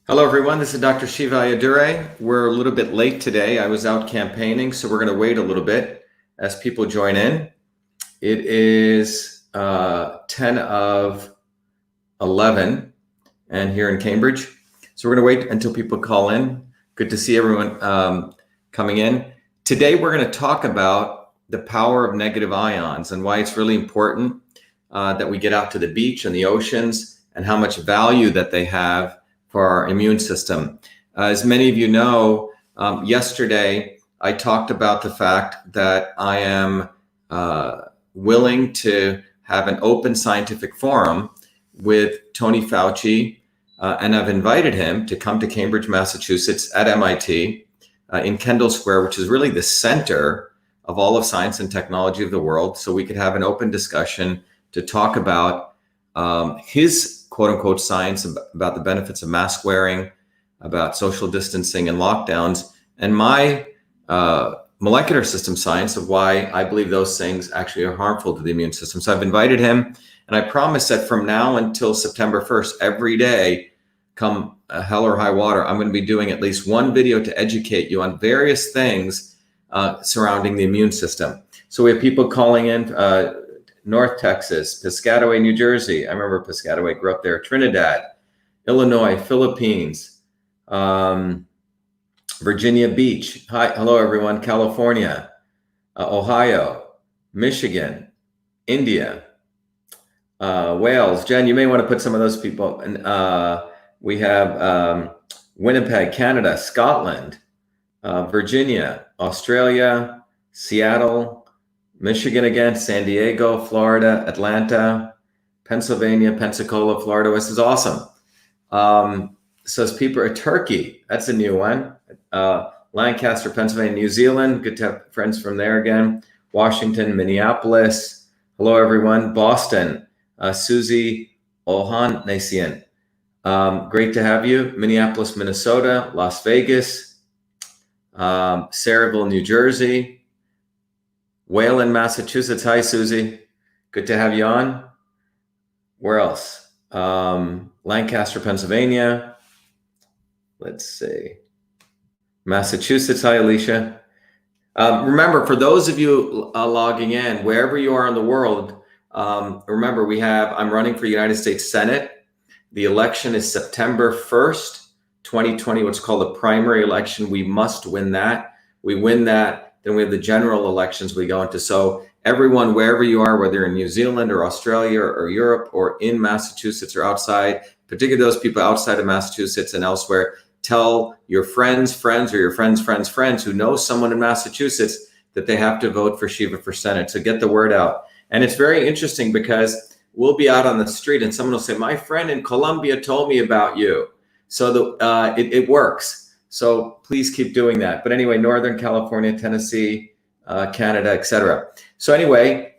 Hello, everyone. This is Dr. Shiva Ayadure. We're a little bit late today. I was out campaigning, so we're going to wait a little bit as people join in. It is 10 of 11 and here in Cambridge. So we're going to wait until people call in. Good to see everyone coming in. Today, we're going to talk about the power of negative ions and why it's really important that we get out to the beach and the oceans and how much value that they have for our immune system. As many of you know, yesterday I talked about the fact that I am willing to have an open scientific forum with Tony Fauci, and I've invited him to come to Cambridge, Massachusetts at MIT in Kendall Square, which is really the center of all of science and technology of the world, so we could have an open discussion to talk about his quote unquote science about the benefits of mask wearing, about social distancing and lockdowns, and my molecular system science of why I believe those things actually are harmful to the immune system. So I've invited him, and I promise that from now until September 1st, every day, come hell or high water, I'm going to be doing at least one video to educate you on various things surrounding the immune system. So we have people calling in, North Texas, Piscataway, New Jersey. I remember Piscataway, grew up there. Trinidad, Illinois, Philippines, Virginia Beach. Hi, hello everyone. California, Ohio, Michigan, India, Wales. Jen, you may want to put some of those people. And we have Winnipeg, Canada, Scotland, Virginia, Australia, Seattle, Michigan again, San Diego, Florida, Atlanta, Pennsylvania, Pensacola, Florida. This is awesome. Says people Turkey. That's a new one. Lancaster, Pennsylvania, New Zealand. Good to have friends from there again. Washington, Minneapolis. Hello, everyone. Boston. Susie Ohanesian. Great to have you. Minneapolis, Minnesota. Las Vegas. Saraville, New Jersey. Wayland, Massachusetts. Hi, Susie. Good to have you on. Where else? Lancaster, Pennsylvania. Let's see. Massachusetts. Hi, Alicia. Remember, for those of you logging in, wherever you are in the world, remember I'm running for United States Senate. The election is September 1st, 2020, what's called a primary election. We must win that. We win that. Then we have the general elections we go into. So everyone, wherever you are, whether you're in New Zealand or Australia or Europe or in Massachusetts or outside, particularly those people outside of Massachusetts and elsewhere, tell your friends or your friends who know someone in Massachusetts that they have to vote for Shiva for Senate. So get the word out. And it's very interesting because we'll be out on the street and someone will say, my friend in Colombia told me about you. So it works. So please keep doing that. But anyway, Northern California, Tennessee, Canada, etc. So anyway,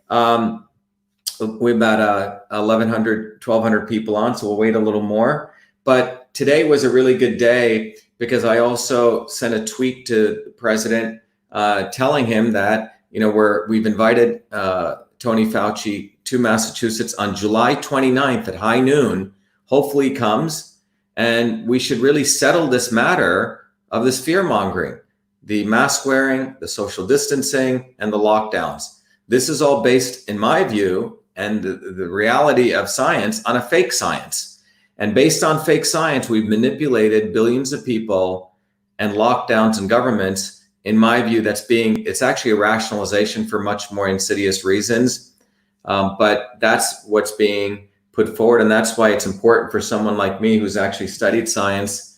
we've about 1,100, 1,200 people on, so we'll wait a little more. But today was a really good day because I also sent a tweet to the president telling him that we've invited Tony Fauci to Massachusetts on July 29th at high noon. Hopefully he comes, and we should really settle this matter of this fear mongering, the mask wearing, the social distancing, and the lockdowns. This is all based, in my view, and the reality of science, on a fake science. And based on fake science, we've manipulated billions of people and lockdowns and governments. In my view, it's actually a rationalization for much more insidious reasons. But that's what's being put forward. And that's why it's important for someone like me who's actually studied science.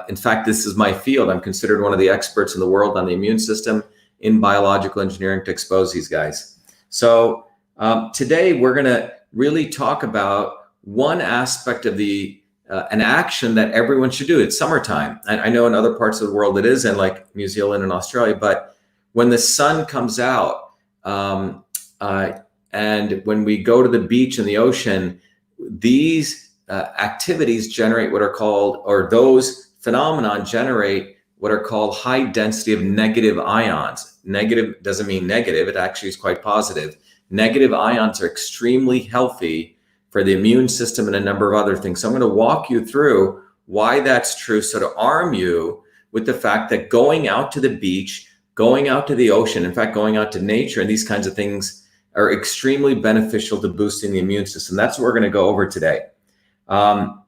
In fact, this is my field. I'm considered one of the experts in the world on the immune system in biological engineering to expose these guys. So today we're going to really talk about one aspect of an action that everyone should do. It's summertime. And I know in other parts of the world it isn't, like New Zealand and Australia, but when the sun comes out and when we go to the beach and the ocean, these activities generate what are called, or those phenomenon generate what are called high density of negative ions. Negative doesn't mean negative, it actually is quite positive. Negative ions are extremely healthy for the immune system and a number of other things. So I'm going to walk you through why that's true. So to arm you with the fact that going out to the beach, going out to the ocean, in fact, going out to nature and these kinds of things are extremely beneficial to boosting the immune system. That's what we're going to go over today. And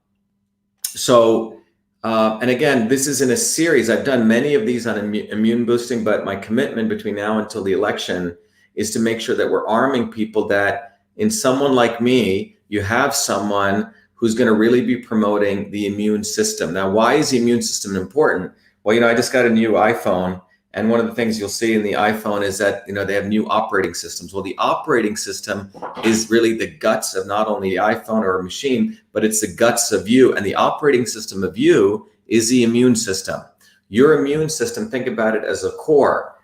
again, this is in a series. I've done many of these on immune boosting, but my commitment between now until the election is to make sure that we're arming people that in someone like me, you have someone who's going to really be promoting the immune system. Now, why is the immune system important? Well, I just got a new iPhone, and one of the things you'll see in the iPhone is that, they have new operating systems. Well, the operating system is really the guts of not only the iPhone or a machine, but it's the guts of you. And the operating system of you is the immune system. Your immune system, think about it as a core.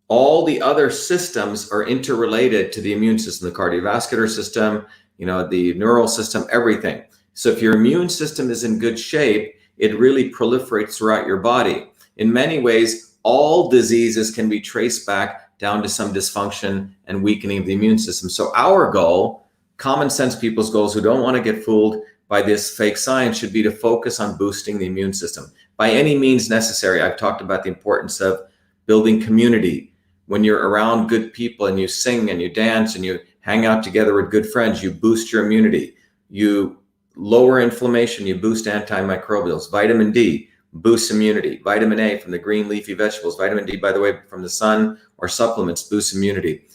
All the other systems are interrelated to the immune system, the cardiovascular system, the neural system, everything. So if your immune system is in good shape, it really proliferates throughout your body. In many ways, all diseases can be traced back down to some dysfunction and weakening of the immune system. So our goal, common sense people's goals who don't want to get fooled by this fake science, should be to focus on boosting the immune system by any means necessary. I've talked about the importance of building community. When you're around good people and you sing and you dance and you hang out together with good friends, you boost your immunity. You lower inflammation, you boost antimicrobials. Vitamin D boosts immunity. Vitamin A from the green leafy vegetables. Vitamin D, by the way, from the sun or supplements, boosts immunity.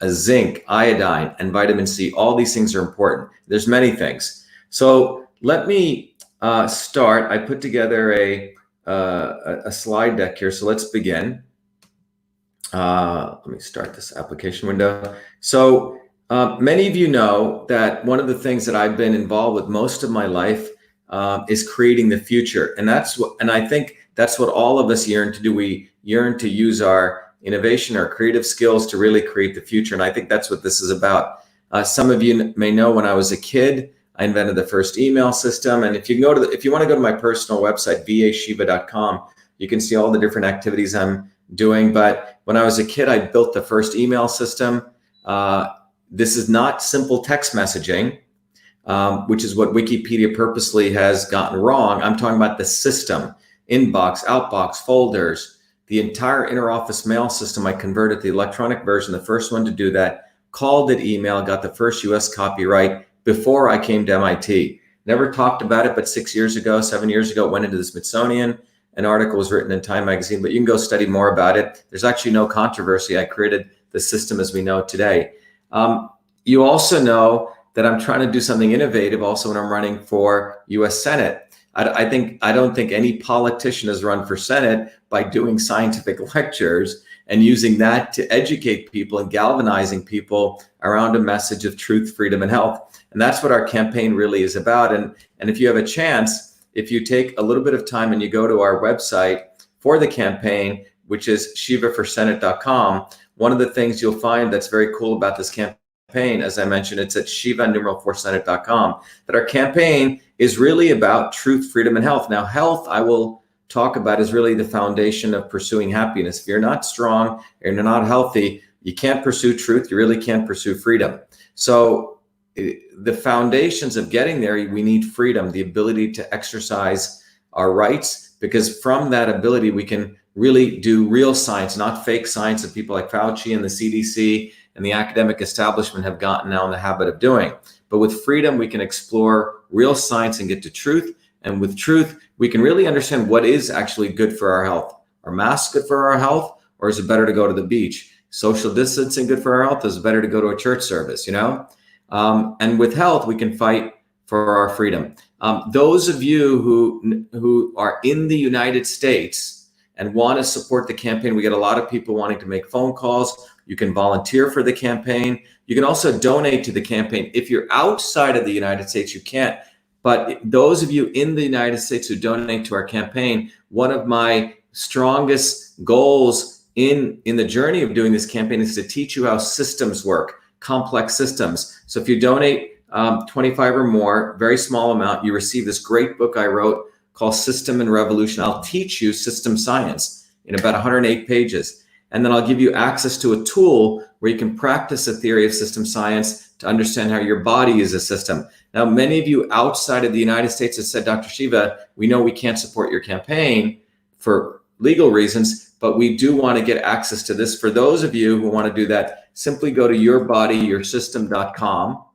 Zinc, iodine, and vitamin C, all these things are important. There's many things. So let me start. I put together a slide deck here. So let's begin. Let me start this application window. So many of you know that one of the things that I've been involved with most of my life is creating the future. And I think that's what all of us yearn to do. We yearn to use our innovation, our creative skills to really create the future. And I think that's what this is about. Some of you may know when I was a kid, I invented the first email system. And if you want to go to my personal website, vashiva.com, you can see all the different activities I'm doing. But when I was a kid, I built the first email system. This is not simple text messaging, which is what Wikipedia purposely has gotten wrong. I'm talking about the system, inbox, outbox, folders, the entire interoffice mail system. I converted the electronic version, the first one to do that, called it email, got the first US copyright before I came to MIT. Never talked about it, but 7 years ago, it went into the Smithsonian. An article was written in Time magazine, but you can go study more about it. There's actually no controversy. I created the system as we know it today. You also know that I'm trying to do something innovative also when I'm running for US Senate. I don't think any politician has run for Senate by doing scientific lectures and using that to educate people and galvanizing people around a message of truth, freedom, and health. And that's what our campaign really is about. And if you have a chance, if you take a little bit of time and you go to our website for the campaign, which is shivaforsenate.com, one of the things you'll find that's very cool about this campaign, as I mentioned, it's at shiva-forsenate.com, that our campaign is really about truth, freedom, and health. Now, health, I will talk about, is really the foundation of pursuing happiness. If you're not strong and you're not healthy, you can't pursue truth. You really can't pursue freedom. So the foundations of getting there, we need freedom, the ability to exercise our rights, because from that ability, we can really do real science, not fake science that people like Fauci and the CDC and the academic establishment have gotten now in the habit of doing. But with freedom, we can explore real science and get to truth. And with truth, we can really understand what is actually good for our health. Are masks good for our health, or is it better to go to the beach? Social distancing good for our health? Is it better to go to a church service, And with health, we can fight for our freedom. Those of you who are in the United States and want to support the campaign, we get a lot of people wanting to make phone calls. You can volunteer for the campaign. You can also donate to the campaign. If you're outside of the United States, you can't. But those of you in the United States who donate to our campaign, one of my strongest goals in the journey of doing this campaign is to teach you how systems work, complex systems. So if you donate 25 or more, very small amount, you receive this great book I wrote called System and Revolution. I'll teach you system science in about 108 pages. And then I'll give you access to a tool where you can practice a theory of system science to understand how your body is a system. Now, many of you outside of the United States have said, Dr. Shiva, we know we can't support your campaign for legal reasons, but we do want to get access to this. For those of you who want to do that, simply go to yourbodyyoursystem.com.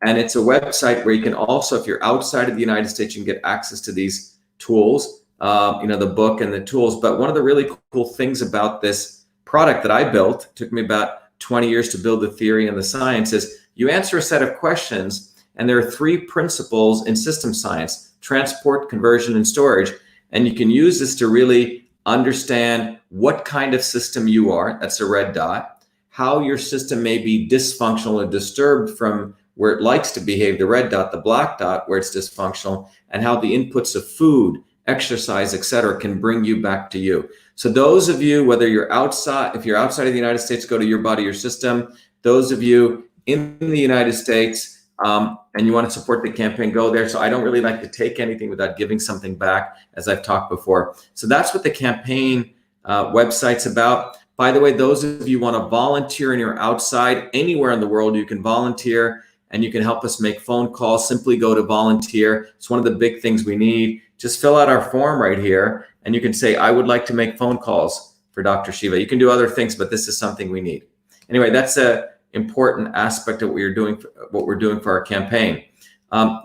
And it's a website where you can also, if you're outside of the United States, you can get access to these tools, the book and the tools. But one of the really cool things about this product that I built, took me about 20 years to build the theory and the science, is you answer a set of questions, and there are 3 principles in system science: transport, conversion, and storage. And you can use this to really understand what kind of system you are, that's a red dot, how your system may be dysfunctional or disturbed from where it likes to behave, the red dot, the black dot, where it's dysfunctional, and how the inputs of food, exercise, etc., can bring you back to you. So those of you, whether you're outside, if you're outside of the United States, go to Your Body, Your System. Those of you in the United States, and you want to support the campaign, go there. So I don't really like to take anything without giving something back, as I've talked before. So that's what the campaign website's about. By the way, those of you want to volunteer and you're outside, anywhere in the world, you can volunteer and you can help us make phone calls. Simply go to volunteer. It's one of the big things we need. Just fill out our form right here and you can say, I would like to make phone calls for Dr. Shiva. You can do other things, but this is something we need. Anyway, that's a important aspect of what we're doing for our campaign.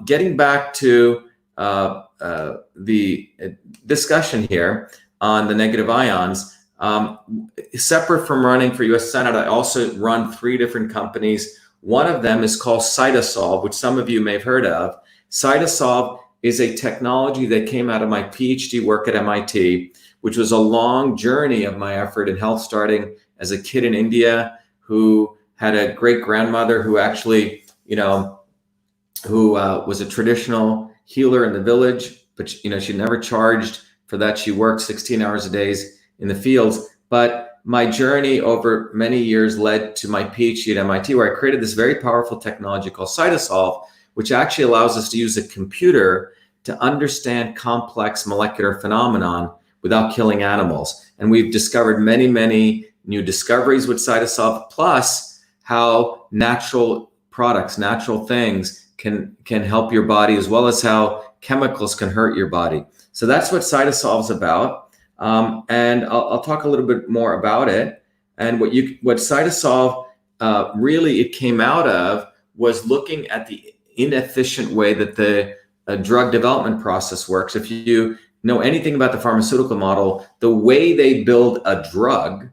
Getting back to the discussion here on the negative ions, separate from running for U.S. Senate, I also run 3 different companies. One of them is called Cytosol, which some of you may have heard of. Cytosol is a technology that came out of my PhD work at MIT, which was a long journey of my effort in health, starting as a kid in India who had a great grandmother who actually, who was a traditional healer in the village, but she never charged for that. She worked 16 hours a day in the fields. But my journey over many years led to my PhD at MIT, where I created this very powerful technology called Cytosol, which actually allows us to use a computer to understand complex molecular phenomenon without killing animals. And we've discovered many, many new discoveries with Cytosol, plus how natural products, natural things can help your body, as well as how chemicals can hurt your body. So that's what Cytosol is about. And I'll talk a little bit more about it. And what Cytosol really it came out of was looking at the inefficient way that the drug development process works. If you know anything about the pharmaceutical model, the way they build a drug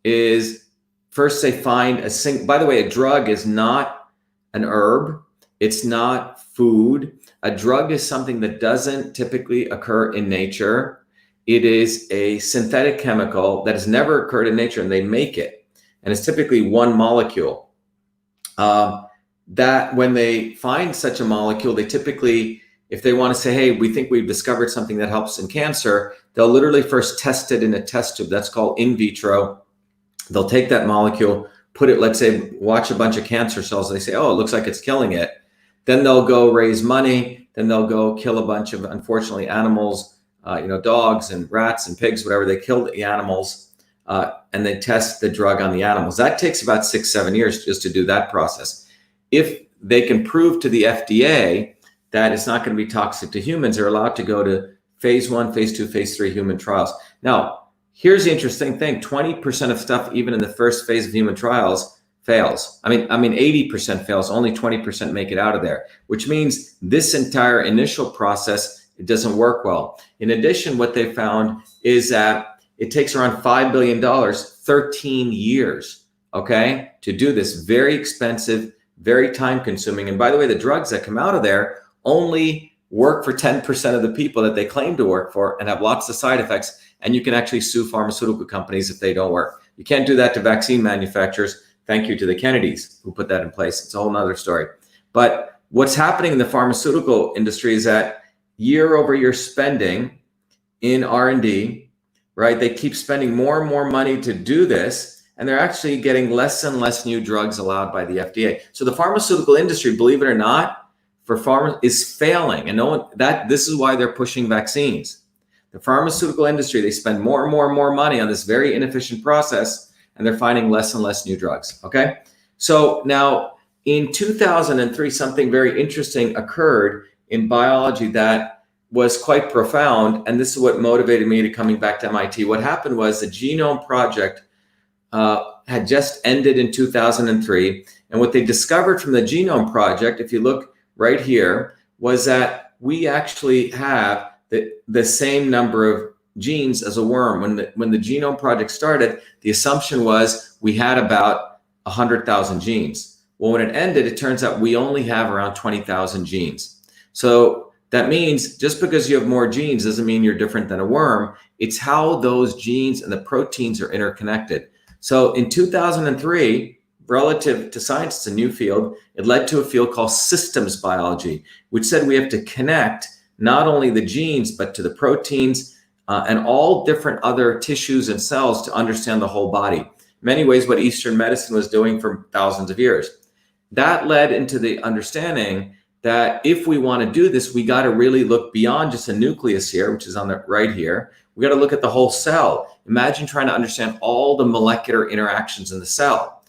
is first they find by the way, a drug is not an herb. It's not food. A drug is something that doesn't typically occur in nature. It is a synthetic chemical that has never occurred in nature, and they make it. And it's typically one molecule. That when they find such a molecule, they typically, if they want to say, hey, we think we've discovered something that helps in cancer, they'll literally first test it in a test tube. That's called in vitro. They'll take that molecule, put it, let's say, watch a bunch of cancer cells. They say, oh, it looks like it's killing it. Then they'll go raise money. Then they'll go kill a bunch of, unfortunately, animals, dogs and rats and pigs, whatever. They kill the animals and they test the drug on the animals. That takes about 6-7 years just to do that process. If they can prove to the FDA that it's not going to be toxic to humans, they're allowed to go to phase 1, phase 2, phase 3 human trials. Now, here's the interesting thing. 20% of stuff, even in the first phase of human trials, fails. I mean, 80% fails, only 20% make it out of there, which means this entire initial process, it doesn't work well. In addition, what they found is that it takes around $5 billion, 13 years, okay, to do this. Very expensive, very time consuming. And by the way, the drugs that come out of there only work for 10% of the people that they claim to work for and have lots of side effects. And you can actually sue pharmaceutical companies if they don't work. You can't do that to vaccine manufacturers. Thank you to the Kennedys who put that in place. It's a whole nother story. But what's happening in the pharmaceutical industry is that year over year spending in R&D, right? They keep spending more and more money to do this, and they're actually getting less and less new drugs allowed by the FDA. So the pharmaceutical industry, believe it or not, for pharma is failing, and this is why they're pushing vaccines. The pharmaceutical industry, they spend more and more and more money on this very inefficient process, and they're finding less and less new drugs. Okay. So now in 2003, something very interesting occurred in biology that was quite profound. And this is what motivated me to coming back to MIT. What happened was the Genome Project had just ended in 2003. And what they discovered from the Genome Project, if you look right here, was that we actually have the same number of genes as a worm. When the Genome Project started, the assumption was we had about 100,000 genes. Well, when it ended, it turns out we only have around 20,000 genes. So that means just because you have more genes doesn't mean you're different than a worm. It's how those genes and the proteins are interconnected. So in 2003, relative to science, it's a new field. It led to a field called systems biology, which said we have to connect not only the genes, but to the proteins and all different other tissues and cells to understand the whole body. In many ways, what Eastern medicine was doing for thousands of years. That led into the understanding that if we want to do this, we got to really look beyond just a nucleus here, which is on the right here. We got to look at the whole cell. Imagine trying to understand all the molecular interactions in the cell.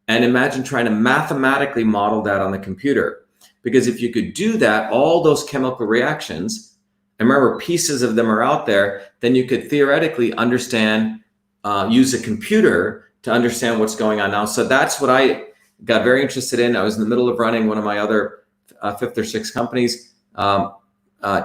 And imagine trying to mathematically model that on the computer. Because if you could do that, all those chemical reactions, and remember, pieces of them are out there, then you could theoretically understand, use a computer to understand what's going on now. So that's what I got very interested in. I was in the middle of running one of my other 5th or 6th companies,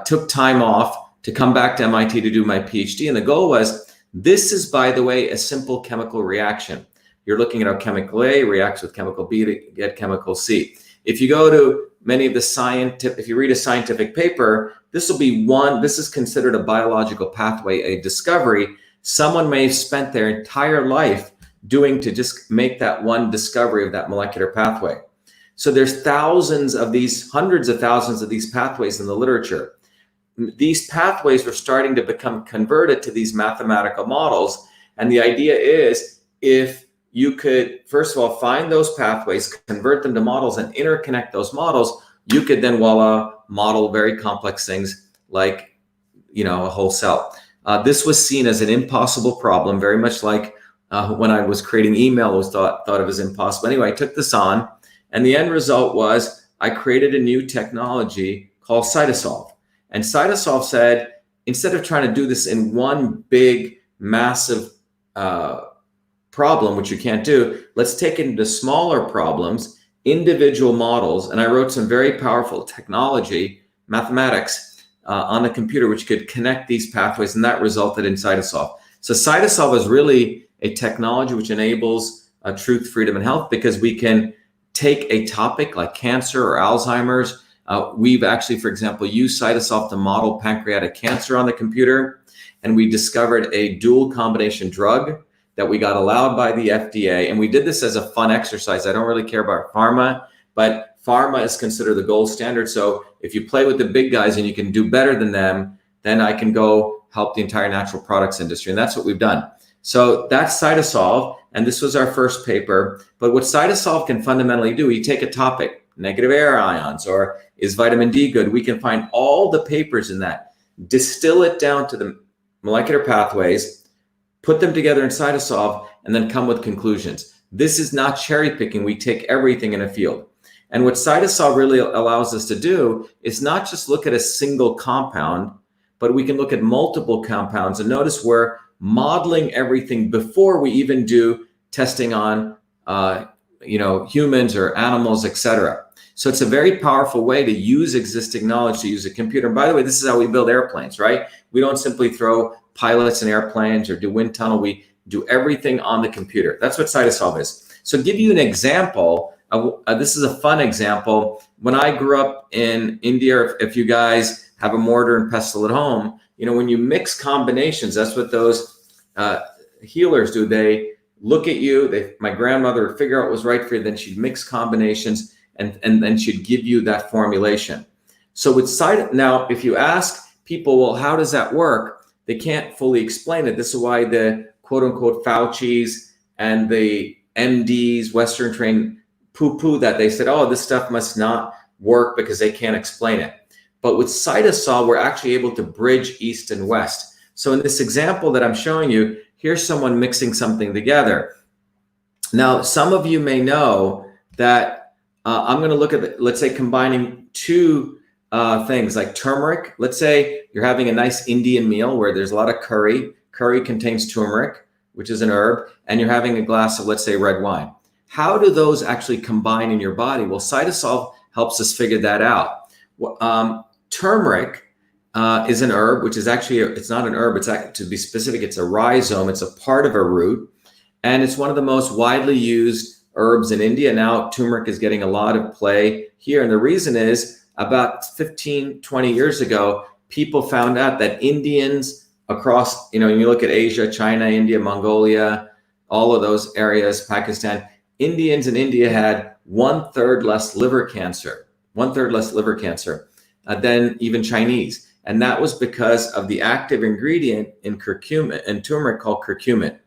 took time off to come back to MIT to do my PhD. And the goal was, this is, by the way, a simple chemical reaction. You're looking at how chemical A reacts with chemical B to get chemical C. If you go to many of the if you read a scientific paper, this is considered a biological pathway, a discovery someone may have spent their entire life doing to just make that one discovery of that molecular pathway. So there's thousands of these, hundreds of thousands of these pathways in the literature. These pathways were starting to become converted to these mathematical models. And the idea is, if you could, first of all, find those pathways, convert them to models, and interconnect those models, you could then, voila, model very complex things like, a whole cell. This was seen as an impossible problem, very much like when I was creating email, it was thought of as impossible. Anyway, I took this on, and the end result was I created a new technology called Cytosol. And Cytosol said, instead of trying to do this in one big, massive problem, which you can't do, let's take it into smaller problems, individual models. And I wrote some very powerful technology, mathematics, on the computer, which could connect these pathways, and that resulted in Cytosol. So Cytosol is really a technology which enables truth, freedom, and health, because we can take a topic like cancer or Alzheimer's. We've actually, for example, used Cytosol to model pancreatic cancer on the computer, and we discovered a dual combination drug that we got allowed by the FDA. And we did this as a fun exercise. I don't really care about pharma, but pharma is considered the gold standard. So if you play with the big guys and you can do better than them, then I can go help the entire natural products industry. And that's what we've done. So that's Cytosol, and this was our first paper. But what Cytosol can fundamentally do, you take a topic, negative air ions, or is vitamin D good? We can find all the papers in that, distill it down to the molecular pathways, put them together in Cytosol, and then come with conclusions. This is not cherry picking. We take everything in a field. And what Cytosol really allows us to do is not just look at a single compound, but we can look at multiple compounds. And notice we're modeling everything before we even do testing on humans or animals, etc. So it's a very powerful way to use existing knowledge to use a computer. And by the way, this is how we build airplanes, right? We don't simply throw pilots in airplanes or do wind tunnel. We do everything on the computer. That's what Cytosol is. So give you an example. This is a fun example. When I grew up in India, if you guys have a mortar and pestle at home, when you mix combinations, that's what those healers do. They look at you. My grandmother would figure out what was right for you. Then she'd mix combinations and then she'd give you that formulation. So with now, if you ask people, well, how does that work? They can't fully explain it. This is why the quote unquote Fauci's and the MDs, Western trained, poo-poo that. They said, oh, this stuff must not work because they can't explain it. But with Cytosol, we're actually able to bridge East and West. So in this example that I'm showing you, here's someone mixing something together. Now, some of you may know that I'm going to look at, let's say, combining two things like turmeric. Let's say you're having a nice Indian meal where there's a lot of curry. Curry contains turmeric, which is an herb, and you're having a glass of, let's say, red wine. How do those actually combine in your body? Well, Cytosol helps us figure that out. Turmeric is an herb, which is actually, it's not an herb, it's to be specific, it's a rhizome, it's a part of a root, and it's one of the most widely used herbs in India. Now, turmeric is getting a lot of play here, and the reason is about 15, 20 years ago, people found out that Indians across, you look at Asia, China, India, Mongolia, all of those areas, Pakistan, Indians in India had 1/3 less liver cancer, than even Chinese. And that was because of the active ingredient in curcumin and turmeric called curcumin.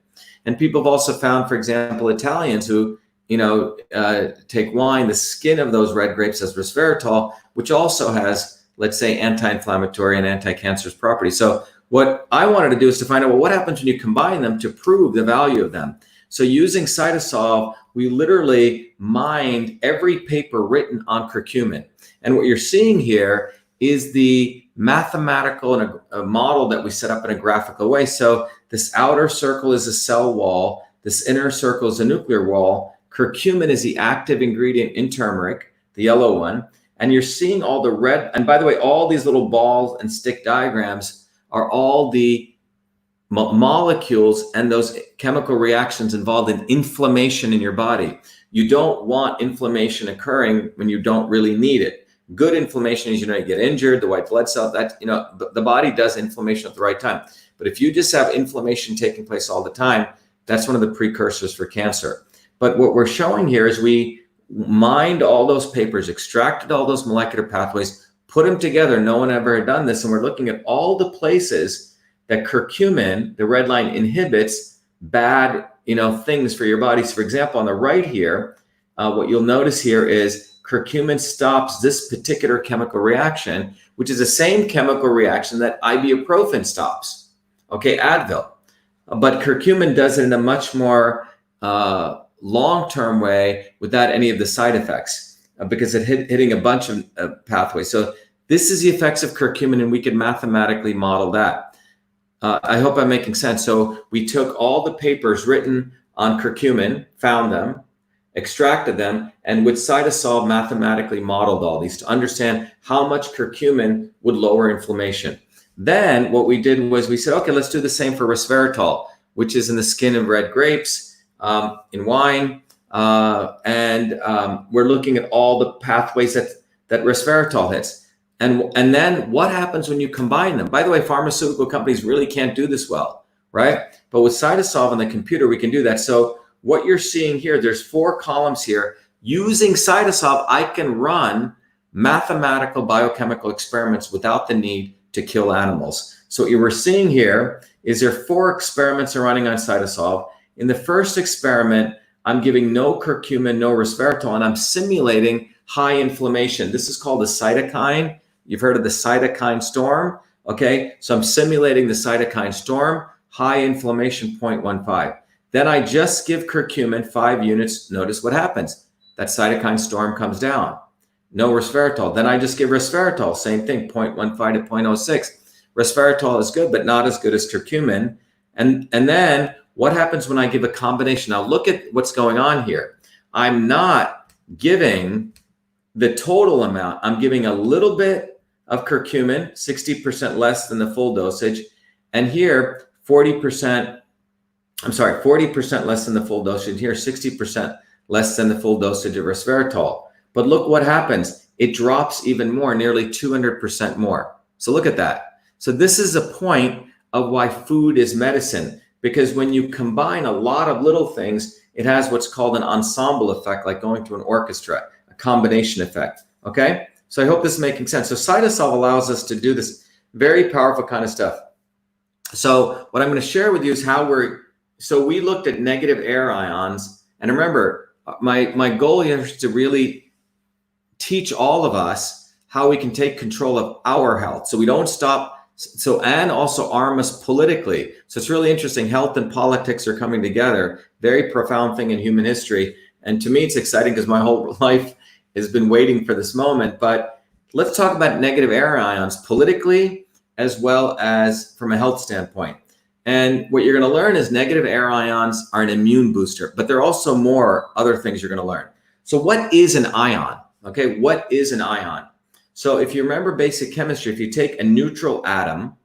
And people have also found, for example, Italians who, take wine, the skin of those red grapes has resveratrol, which also has, let's say, anti-inflammatory and anti-cancerous properties. So what I wanted to do is to find out, well, what happens when you combine them to prove the value of them? So using Cytosol, we literally mined every paper written on curcumin. And what you're seeing here is the mathematical and a model that we set up in a graphical way. So this outer circle is a cell wall. This inner circle is a nuclear wall. Curcumin is the active ingredient in turmeric, the yellow one. And you're seeing all the red. And by the way, all these little balls and stick diagrams are all the molecules and those chemical reactions involved in inflammation in your body. You don't want inflammation occurring when you don't really need it. Good inflammation is, you get injured, the white blood cell, that, the body does inflammation at the right time. But if you just have inflammation taking place all the time, that's one of the precursors for cancer. But what we're showing here is we mined all those papers, extracted all those molecular pathways, put them together. No one ever had done this. And we're looking at all the places that curcumin, the red line, inhibits bad, things for your body. So for example, on the right here, what you'll notice here is curcumin stops this particular chemical reaction, which is the same chemical reaction that ibuprofen stops, Advil. But curcumin does it in a much more long-term way without any of the side effects because it's hitting a bunch of pathways. So this is the effects of curcumin, and we could mathematically model that. I hope I'm making sense. So we took all the papers written on curcumin, found them, extracted them, and with Cytosol mathematically modeled all these to understand how much curcumin would lower inflammation. Then what we did was we said, okay, let's do the same for resveratrol, which is in the skin of red grapes, in wine, and we're looking at all the pathways that resveratrol hits. And then what happens when you combine them? By the way, pharmaceutical companies really can't do this well, right? But with Cytosol on the computer, we can do that. So what you're seeing here, there's 4 columns here. Using Cytosol, I can run mathematical biochemical experiments without the need to kill animals. So what we're seeing here is there 4 experiments are running on Cytosol. In the first experiment, I'm giving no curcumin, no resveratrol, and I'm simulating high inflammation. This is called a cytokine. You've heard of the cytokine storm, okay? So I'm simulating the cytokine storm, high inflammation, 0.15. Then I just give curcumin 5 units. Notice what happens. That cytokine storm comes down. No resveratrol. Then I just give resveratrol, same thing, 0.15 to 0.06. Resveratrol is good, but not as good as curcumin. And then what happens when I give a combination? Now look at what's going on here. I'm not giving the total amount. I'm giving a little bit of curcumin, 60% less than the full dosage. And here, 40% less than the full dosage. Here, 60% less than the full dosage of resveratrol. But look what happens. It drops even more, nearly 200% more. So look at that. So this is a point of why food is medicine, because when you combine a lot of little things, it has what's called an ensemble effect, like going to an orchestra, a combination effect, okay? So I hope this is making sense. So Cytosol allows us to do this very powerful kind of stuff. So what I'm going to share with you is how we looked at negative air ions. And remember, my goal here is to really teach all of us how we can take control of our health. So we don't stop So, and also arm us politically. So it's really interesting. Health and politics are coming together. Very profound thing in human history. And to me, it's exciting because my whole life has been waiting for this moment. But let's talk about negative air ions politically, as well as from a health standpoint. And what you're going to learn is negative air ions are an immune booster, but there are also more other things you're going to learn. So what is an ion? Okay, what is an ion? So if you remember basic chemistry, if you take a neutral atom,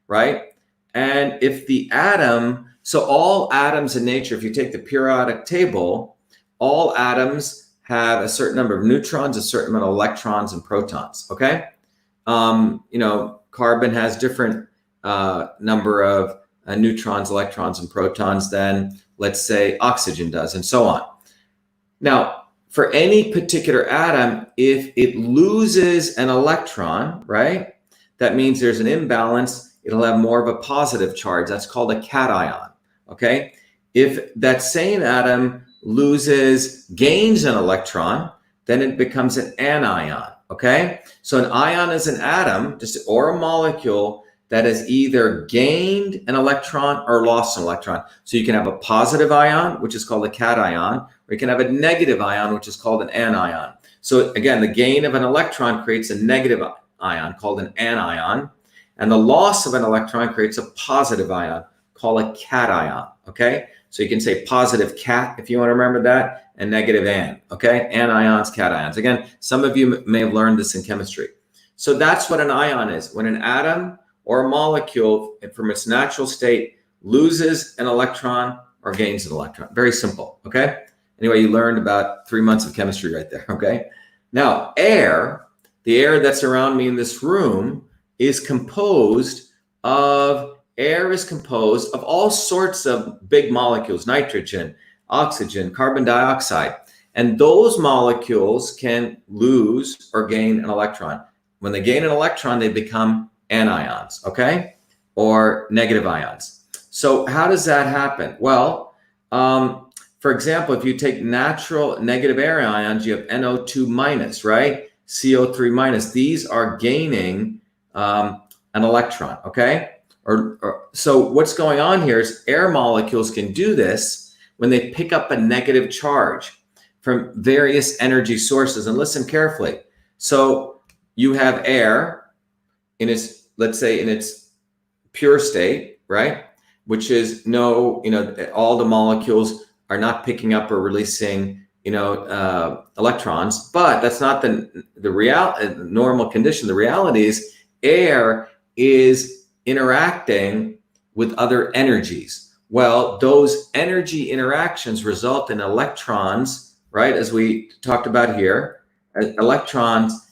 right? And if the atom, so all atoms in nature, if you take the periodic table, all atoms have a certain number of neutrons, a certain amount of electrons and protons, okay? Carbon has different number of neutrons, electrons, and protons than, let's say, oxygen does, and so on. Now, for any particular atom, if it loses an electron, right, that means there's an imbalance. It'll have more of a positive charge. That's called a cation, okay? If that same atom gains an electron, then it becomes an anion, okay? So an ion is an atom or a molecule that has either gained an electron or lost an electron. So you can have a positive ion, which is called a cation, or you can have a negative ion, which is called an anion. So again, the gain of an electron creates a negative ion called an anion, and the loss of an electron creates a positive ion called a cation, okay? So you can say positive cat if you want to remember that, and negative an, okay? Anions, cations. Again, some of you may have learned this in chemistry. So that's what an ion is. When an atom or a molecule from its natural state loses an electron or gains an electron. Very simple, okay? Anyway, you learned about 3 months of chemistry right there, okay? Now, air, the air that's around me in this room is composed of all sorts of big molecules, nitrogen, oxygen, carbon dioxide. And those molecules can lose or gain an electron. When they gain an electron, they become anions, okay? Or negative ions. So how does that happen? Well, for example, if you take natural negative air ions, you have NO2 minus, right? CO3 minus. These are gaining an electron, okay? So what's going on here is air molecules can do this when they pick up a negative charge from various energy sources. And listen carefully. So you have air in its, let's say, in its pure state, right? Which is all the molecules are not picking up or releasing, electrons, but that's not the normal condition. The reality is air is interacting with other energies. Well, those energy interactions result in electrons, right? As we talked about here, electrons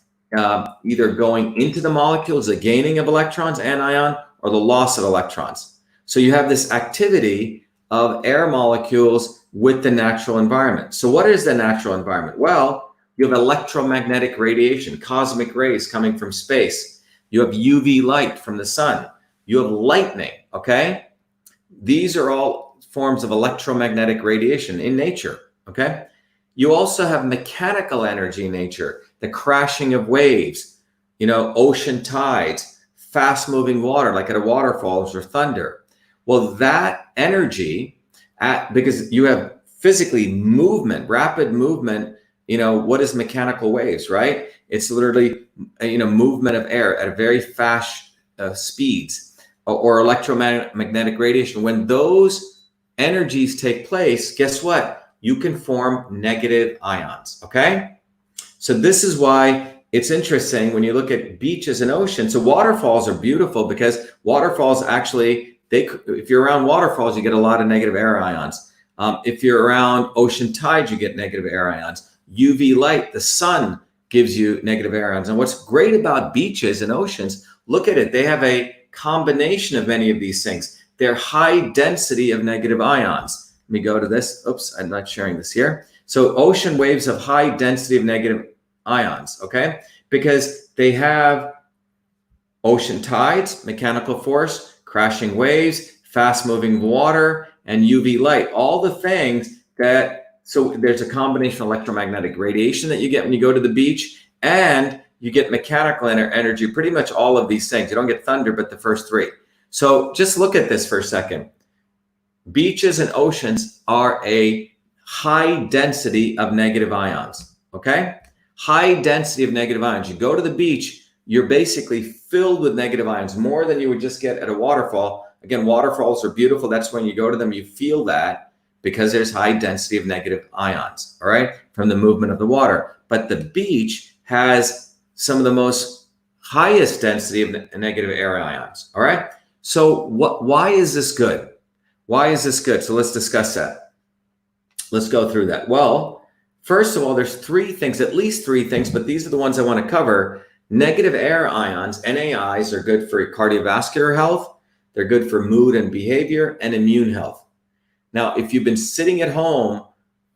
either going into the molecules, the gaining of electrons, anion, or the loss of electrons. So you have this activity of air molecules with the natural environment. So what is the natural environment? Well, you have electromagnetic radiation, cosmic rays coming from space. You have UV light from the sun. You have lightning, okay? These are all forms of electromagnetic radiation in nature, okay? You also have mechanical energy in nature, the crashing of waves, ocean tides, fast-moving water like at a waterfalls or thunder. Well, that energy, because you have physically movement, rapid movement, what is mechanical waves, right? It's literally, movement of air at a very fast speeds, or electromagnetic radiation. When those energies take place, guess what? You can form negative ions, okay? So this is why it's interesting when you look at beaches and oceans. So waterfalls are beautiful because waterfalls actually, if you're around waterfalls, you get a lot of negative air ions. If you're around ocean tides, you get negative air ions. UV light, the sun gives you negative air ions. And what's great about beaches and oceans, look at it. They have a combination of many of these things. They're high density of negative ions. Let me go to this. Oops, I'm not sharing this here. So ocean waves have high density of negative ions, okay? Because they have ocean tides, mechanical force, crashing waves, fast moving water, and UV light. All the things so there's a combination of electromagnetic radiation that you get when you go to the beach, and you get mechanical energy, pretty much all of these things. You don't get thunder, but the first three. So just look at this for a second. Beaches and oceans are a high density of negative ions, okay? High density of negative ions. You go to the beach, you're basically filled with negative ions, more than you would just get at a waterfall. Again, waterfalls are beautiful. That's when you go to them, you feel that because there's high density of negative ions, all right, from the movement of the water. But the beach has some of the most highest density of negative air ions, all right? So why is this good? Why is this good? So let's discuss that. Let's go through that. Well, first of all, there's three things, at least three things, but these are the ones I want to cover. Negative air ions, NAIs, are good for cardiovascular health. They're good for mood and behavior and immune health. Now, if you've been sitting at home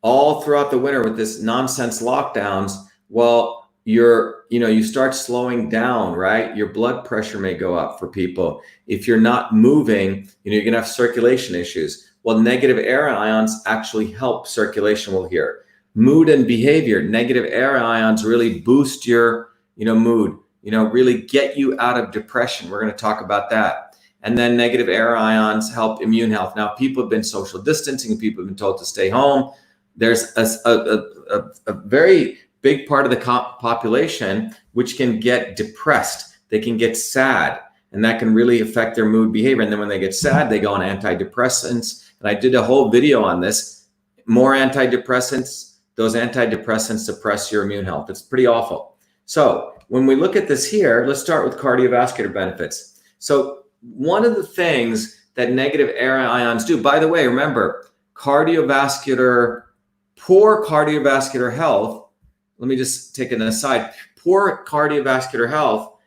all throughout the winter with this nonsense lockdowns, well, you start slowing down, right? Your blood pressure may go up for people. If you're not moving, you're going to have circulation issues. Well, negative air ions actually help circulation. We'll hear mood and behavior. Negative air ions really boost your, mood, really get you out of depression. We're going to talk about that. And then negative air ions help immune health. Now, people have been social distancing. People have been told to stay home. There's a very big part of the population which can get depressed. They can get sad, and that can really affect their mood behavior. And then when they get sad, they go on antidepressants. And I did a whole video on this. More antidepressants, those antidepressants suppress your immune health. It's pretty awful. So when we look at this here, let's start with cardiovascular benefits. So one of the things that negative air ions do, by the way, remember, poor cardiovascular health, let me just take an aside. Poor cardiovascular health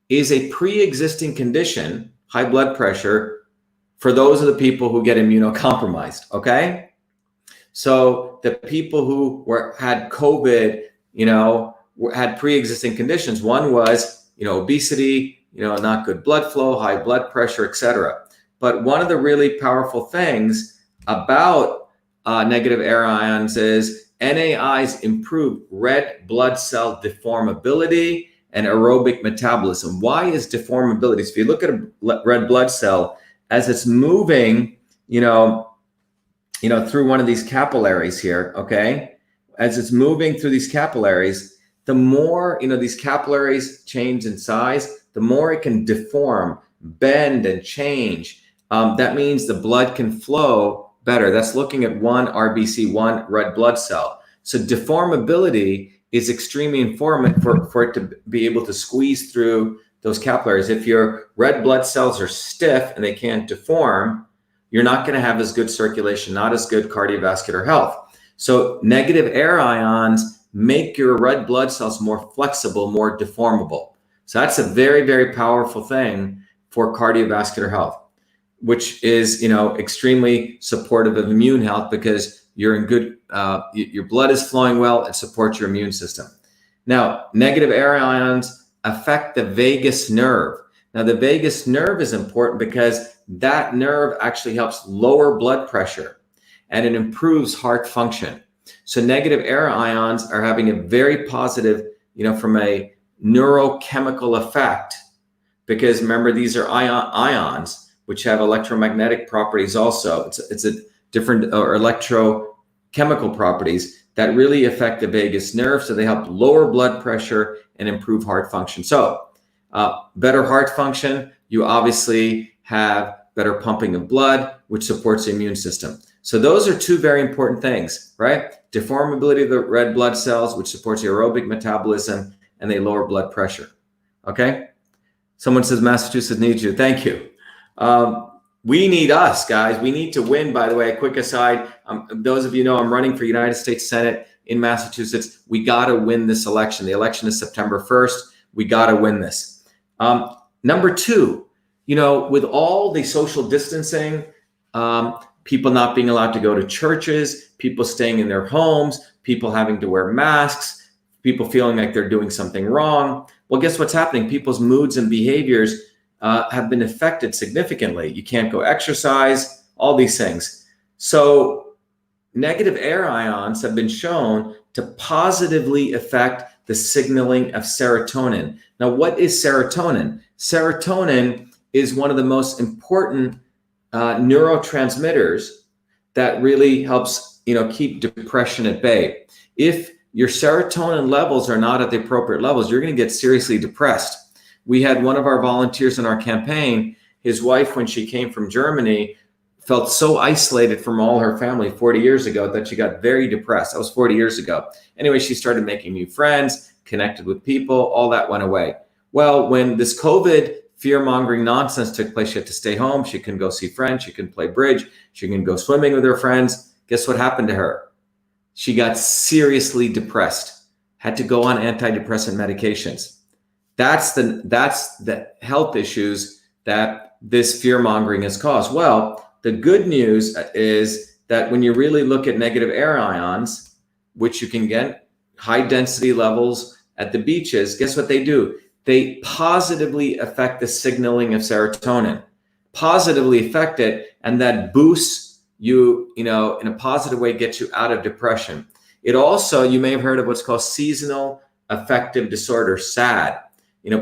is a pre-existing condition, high blood pressure, for those of the people who get immunocompromised, okay? So the people who had COVID, had pre-existing conditions. One was, obesity, not good blood flow, high blood pressure, etc. But one of the really powerful things about negative air ions is NAIs improve red blood cell deformability and aerobic metabolism. Why is deformability? So if you look at a red blood cell, as it's moving, through one of these capillaries here, okay? As it's moving through these capillaries, the more, these capillaries change in size, the more it can deform, bend, and change. That means the blood can flow better. That's looking at one RBC, one red blood cell. So deformability is extremely important for it to be able to squeeze through those capillaries. If your red blood cells are stiff and they can't deform, you're not going to have as good circulation, not as good cardiovascular health. So negative air ions make your red blood cells more flexible, more deformable. So that's a very, very powerful thing for cardiovascular health, which is, extremely supportive of immune health because you're in good, your blood is flowing well. It supports your immune system. Now, negative air ions affect the vagus nerve. Now, the vagus nerve is important because that nerve actually helps lower blood pressure and it improves heart function. So negative air ions are having a very positive, from a neurochemical effect, because remember, these are ions, which have electromagnetic properties also. It's a different or electrochemical properties that really affect the vagus nerve. So they help lower blood pressure and improve heart function. So better heart function, you obviously have better pumping of blood, which supports the immune system. So those are two very important things, right? Deformability of the red blood cells, which supports the aerobic metabolism, and they lower blood pressure. Okay? Someone says Massachusetts needs you. Thank you. We need us, guys. We need to win, by the way. A quick aside, those of you know I'm running for United States Senate in Massachusetts. We got to win this election. The election is September 1st. We got to win this. Number two, with all the social distancing, people not being allowed to go to churches, people staying in their homes, people having to wear masks, people feeling like they're doing something wrong. Well, guess what's happening? People's moods and behaviors have been affected significantly. You can't go exercise, all these things. So negative air ions have been shown to positively affect the signaling of serotonin. Now, what is serotonin? Serotonin is one of the most important neurotransmitters that really helps, keep depression at bay. If your serotonin levels are not at the appropriate levels, you're going to get seriously depressed. We had one of our volunteers in our campaign, his wife, when she came from Germany, felt so isolated from all her family 40 years ago that she got very depressed. That was 40 years ago. Anyway, she started making new friends, connected with people, all that went away. Well, when this COVID fear-mongering nonsense took place, she had to stay home. She couldn't go see friends. She couldn't play bridge. She couldn't go swimming with her friends. Guess what happened to her? She got seriously depressed, had to go on antidepressant medications. That's the health issues that this fear-mongering has caused. Well, the good news is that when you really look at negative air ions, which you can get high density levels at the beaches, guess what they do? They positively affect the signaling of serotonin, positively affect it, and that boosts you, in a positive way, gets you out of depression. It also, you may have heard of what's called seasonal affective disorder, SAD.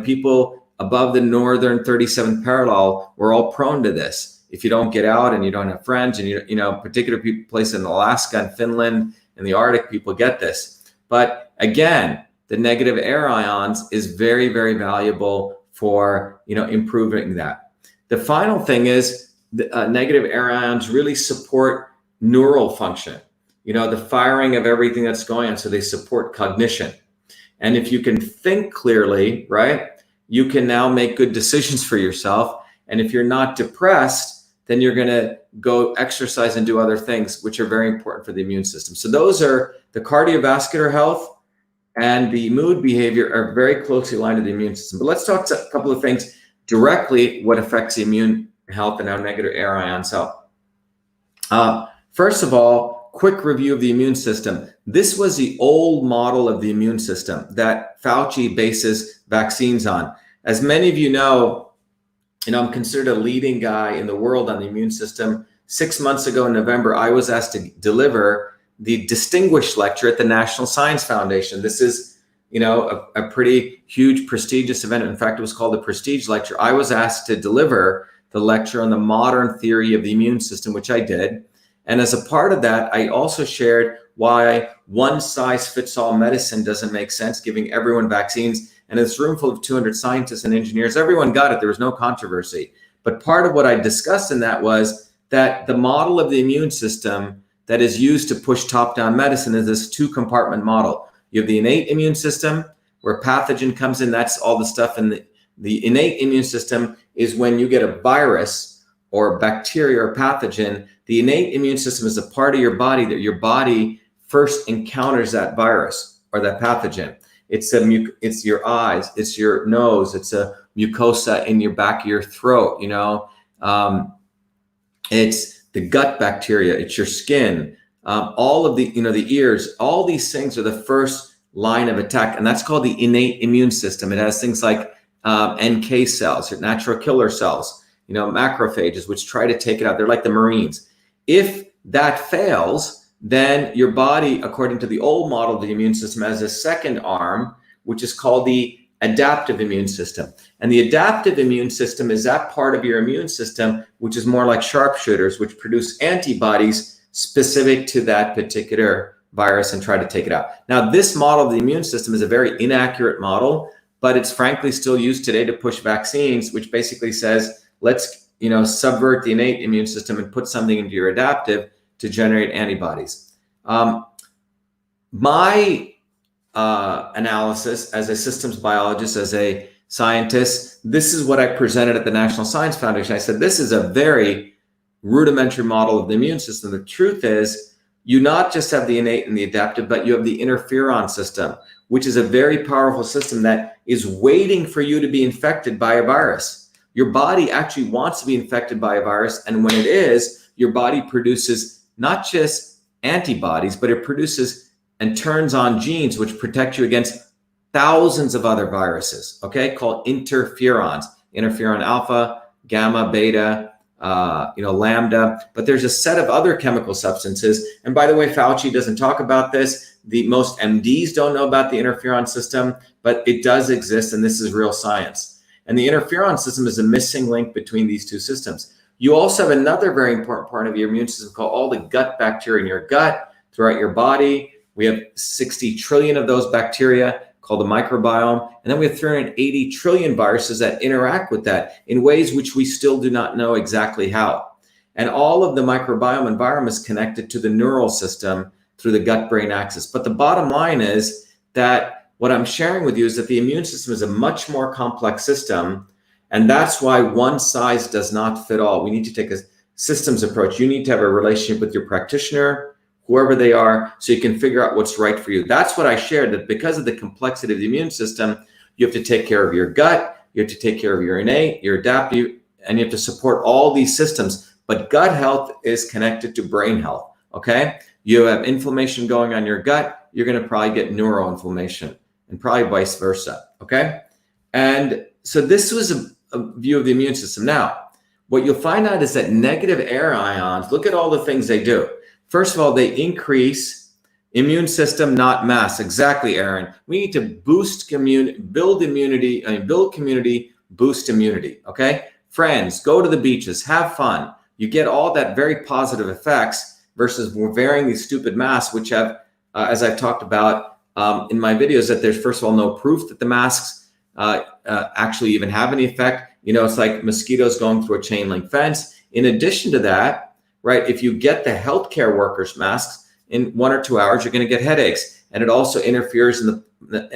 People above the northern 37th parallel, we're all prone to this. If you don't get out and you don't have friends, and particular places in Alaska and Finland and the Arctic, people get this. But again, the negative air ions is very, very valuable for improving that. The final thing is the negative air ions really support neural function. The firing of everything that's going on, so they support cognition. And if you can think clearly, right, you can now make good decisions for yourself. And if you're not depressed, then you're going to go exercise and do other things, which are very important for the immune system. So those are the cardiovascular health and the mood behavior are very closely aligned to the immune system. But let's talk a couple of things directly, what affects the immune health and how negative air ions help. First of all, quick review of the immune system. This was the old model of the immune system that Fauci bases vaccines on. As many of you know, I'm considered a leading guy in the world on the immune system. 6 months ago in November, I was asked to deliver the distinguished lecture at the National Science Foundation. This is, a pretty huge, prestigious event. In fact, it was called the Prestige Lecture. I was asked to deliver the lecture on the modern theory of the immune system, which I did. And as a part of that, I also shared why one-size-fits-all medicine doesn't make sense, giving everyone vaccines. And in this room full of 200 scientists and engineers, everyone got it. There was no controversy. But part of what I discussed in that was that the model of the immune system that is used to push top-down medicine is this two-compartment model. You have the innate immune system, where pathogen comes in. That's all the stuff in the innate immune system is when you get a virus or bacteria or pathogen. The innate immune system is a part of your body that your body first encounters that virus or that pathogen. It's your eyes, it's your nose, it's a mucosa in your back of your throat, it's the gut bacteria, it's your skin, all of the, the ears, all these things are the first line of attack. And that's called the innate immune system. It has things like NK cells, or natural killer cells, macrophages, which try to take it out. They're like the Marines. If that fails, then your body, according to the old model of the immune system, has a second arm, which is called the adaptive immune system. And the adaptive immune system is that part of your immune system, which is more like sharpshooters, which produce antibodies specific to that particular virus and try to take it out. Now, this model of the immune system is a very inaccurate model, but it's frankly still used today to push vaccines, which basically says, let's, subvert the innate immune system and put something into your adaptive to generate antibodies. My analysis as a systems biologist, as a scientist, this is what I presented at the National Science Foundation. I said, this is a very rudimentary model of the immune system. The truth is, you not just have the innate and the adaptive, but you have the interferon system, which is a very powerful system that is waiting for you to be infected by a virus. Your body actually wants to be infected by a virus. And when it is, your body produces not just antibodies, but it produces and turns on genes which protect you against thousands of other viruses, okay, called interferons, interferon alpha, gamma, beta, lambda, but there's a set of other chemical substances. And by the way, Fauci doesn't talk about this. The most MDs don't know about the interferon system, but it does exist, and this is real science. And the interferon system is a missing link between these two systems. You also have another very important part of your immune system called all the gut bacteria in your gut throughout your body. We have 60 trillion of those bacteria called the microbiome. And then we have 380 trillion viruses that interact with that in ways which we still do not know exactly how. And all of the microbiome environment is connected to the neural system through the gut-brain axis. But the bottom line is that what I'm sharing with you is that the immune system is a much more complex system. And that's why one size does not fit all. We need to take a systems approach. You need to have a relationship with your practitioner, whoever they are, so you can figure out what's right for you. That's what I shared, that because of the complexity of the immune system, you have to take care of your gut, you have to take care of your innate, your adaptive, and you have to support all these systems. But gut health is connected to brain health, okay? You have inflammation going on your gut, you're gonna probably get neuroinflammation, and probably vice versa, okay? And so this was a view of the immune system. Now, what you'll find out is that negative air ions, look at all the things they do. First of all, they increase immune system, not mass. Exactly, Aaron. We need to boost community, build immunity, build community, boost immunity, okay? Friends, go to the beaches, have fun. You get all that very positive effects versus wearing these stupid masks, which have, as I've talked about in my videos, that there's, first of all, no proof that the masks actually even have any effect. It's like mosquitoes going through a chain link fence. In addition to that, right, if you get the healthcare workers masks, in 1 or 2 hours, you're going to get headaches. And it also interferes in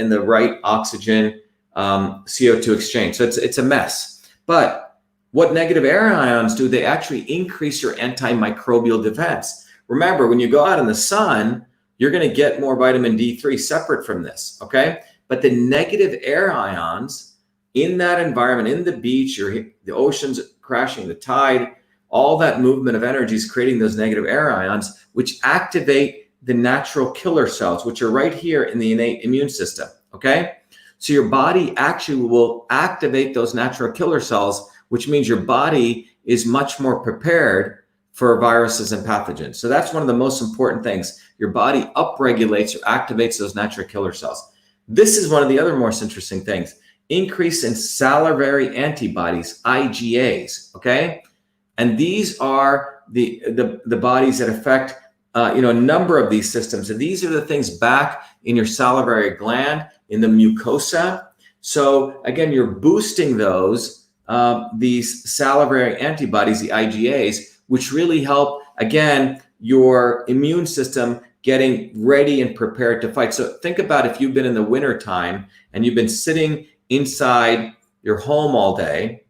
the right oxygen CO2 exchange. So it's a mess. But what negative air ions do, they actually increase your antimicrobial defense. Remember, when you go out in the sun, you're going to get more vitamin D3 separate from this, okay? But the negative air ions in that environment, in the beach, the ocean's crashing, the tide, all that movement of energy is creating those negative air ions, which activate the natural killer cells, which are right here in the innate immune system, okay? So your body actually will activate those natural killer cells, which means your body is much more prepared for viruses and pathogens. So that's one of the most important things. Your body upregulates or activates those natural killer cells. This is one of the other most interesting things. Increase in salivary antibodies, IgAs, okay? And these are the bodies that affect a number of these systems. And these are the things back in your salivary gland, in the mucosa. So again, you're boosting these salivary antibodies, the IgAs, which really help, again, your immune system getting ready and prepared to fight. So think about if you've been in the winter time and you've been sitting inside your home all day,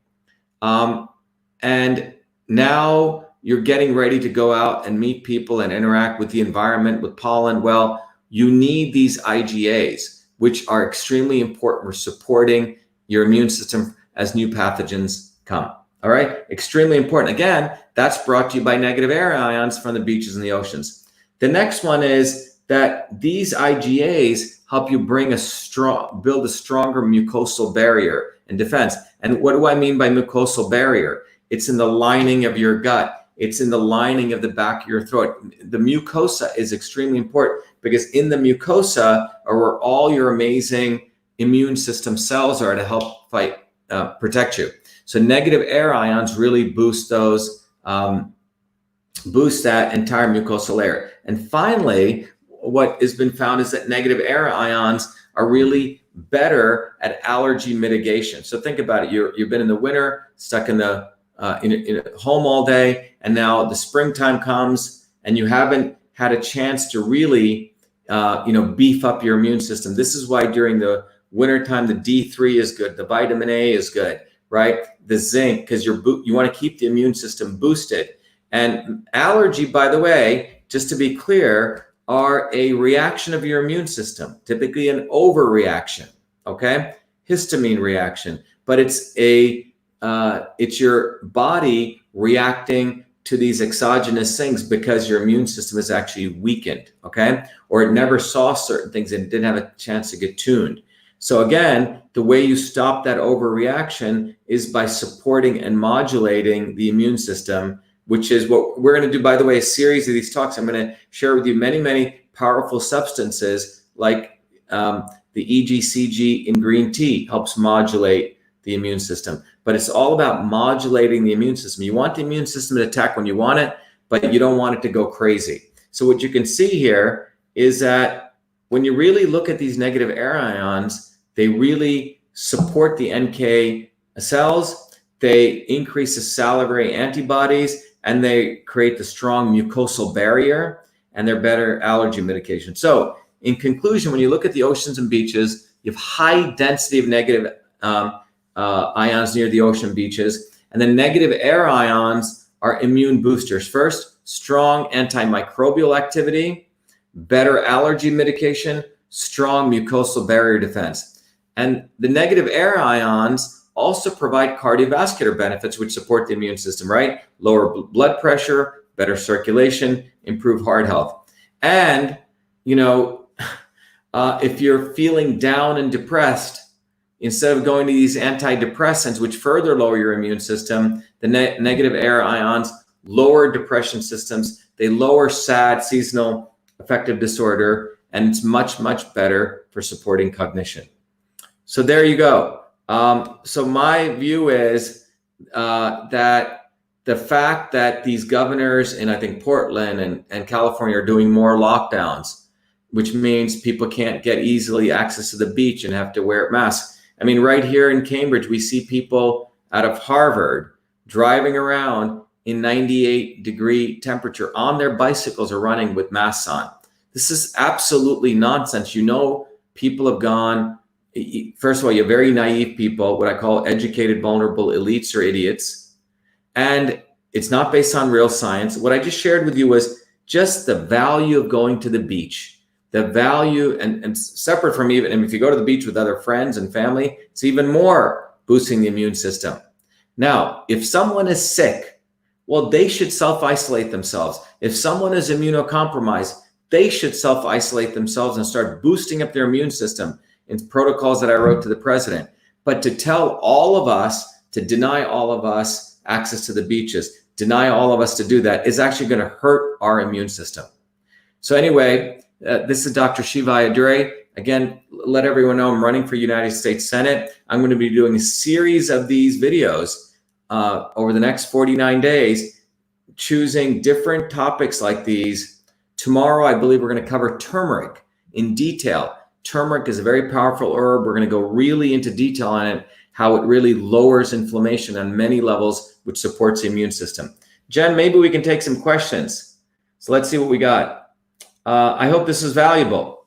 and now you're getting ready to go out and meet people and interact with the environment, with pollen. Well, you need these IgAs, which are extremely important for supporting your immune system as new pathogens come. All right, extremely important. Again, that's brought to you by negative air ions from the beaches and the oceans. The next one is that these IgAs help you build a stronger mucosal barrier and defense. And what do I mean by mucosal barrier? It's in the lining of your gut. It's in the lining of the back of your throat. The mucosa is extremely important because in the mucosa are where all your amazing immune system cells are to help fight, protect you. So negative air ions really boost that entire mucosal layer. And finally, what has been found is that negative air ions are really better at allergy mitigation. So think about it. You've been in the winter, stuck in the in home all day, and now the springtime comes and you haven't had a chance to really beef up your immune system. This is why during the wintertime the D3 is good, the vitamin A is good, right? The zinc, because you want to keep the immune system boosted. And allergy, by the way, just to be clear, are a reaction of your immune system, typically an overreaction, okay? Histamine reaction, but it's your body reacting to these exogenous things because your immune system is actually weakened, okay? Or it never saw certain things and didn't have a chance to get tuned. So again, the way you stop that overreaction is by supporting and modulating the immune system, which is what we're going to do. By the way, a series of these talks, I'm going to share with you many, many powerful substances like the EGCG in green tea helps modulate the immune system. But it's all about modulating the immune system. You want the immune system to attack when you want it, but you don't want it to go crazy. So what you can see here is that when you really look at these negative air ions, they really support the NK cells, they increase the salivary antibodies, and they create the strong mucosal barrier, and they're better allergy mitigation. So in conclusion, when you look at the oceans and beaches, you have high density of negative ions near the ocean beaches, and the negative air ions are immune boosters. First, strong antimicrobial activity, better allergy mitigation, strong mucosal barrier defense. And the negative air ions also provide cardiovascular benefits, which support the immune system, right? Lower blood pressure, better circulation, improve heart health. And, if you're feeling down and depressed, instead of going to these antidepressants, which further lower your immune system, the negative air ions lower depression systems. They lower SAD, seasonal affective disorder, and it's much, much better for supporting cognition. So there you go. So my view is that the fact that these governors in, I think, Portland and California are doing more lockdowns, which means people can't get easily access to the beach and have to wear masks. I mean, right here in Cambridge, we see people out of Harvard driving around in 98-degree temperature on their bicycles or running with masks on. This is absolutely nonsense. People have gone, first of all, you have very naive people, what I call educated, vulnerable elites or idiots. And it's not based on real science. What I just shared with you was just the value of going to the beach, the value, and separate from even, and if you go to the beach with other friends and family, it's even more boosting the immune system. Now, if someone is sick, well, they should self-isolate themselves. If someone is immunocompromised, they should self-isolate themselves and start boosting up their immune system in protocols that I wrote to the president. But to tell all of us, to deny all of us access to the beaches, deny all of us to do that is actually going to hurt our immune system. So anyway, this is Dr. Shiva Ayyadurai. Again, let everyone know I'm running for United States Senate. I'm going to be doing a series of these videos over the next 49 days, choosing different topics like these. Tomorrow, I believe we're going to cover turmeric in detail. Turmeric is a very powerful herb. We're going to go really into detail on it, how it really lowers inflammation on many levels, which supports the immune system. Jen, maybe we can take some questions. So let's see what we got. I hope this is valuable.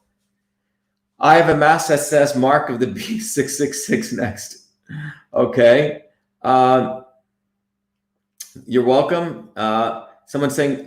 I have a mask that says Mark of the Beast 666 next. Okay. You're welcome. Someone's saying,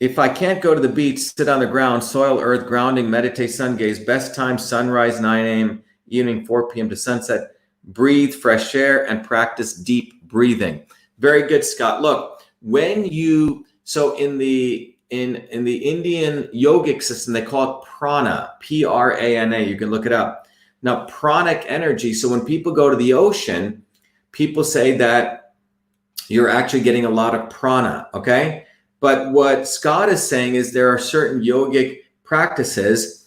if I can't go to the beach, sit on the ground, soil, earth, grounding, meditate, sun gaze, best time, sunrise, 9 a.m., evening, 4 p.m. to sunset, breathe fresh air and practice deep breathing. Very good, Scott. Look, when you, so in the Indian yogic system, they call it prana, P-R-A-N-A. You can look it up. Now, pranic energy. So when people go to the ocean, people say that you're actually getting a lot of prana, okay? But what Scott is saying is there are certain yogic practices.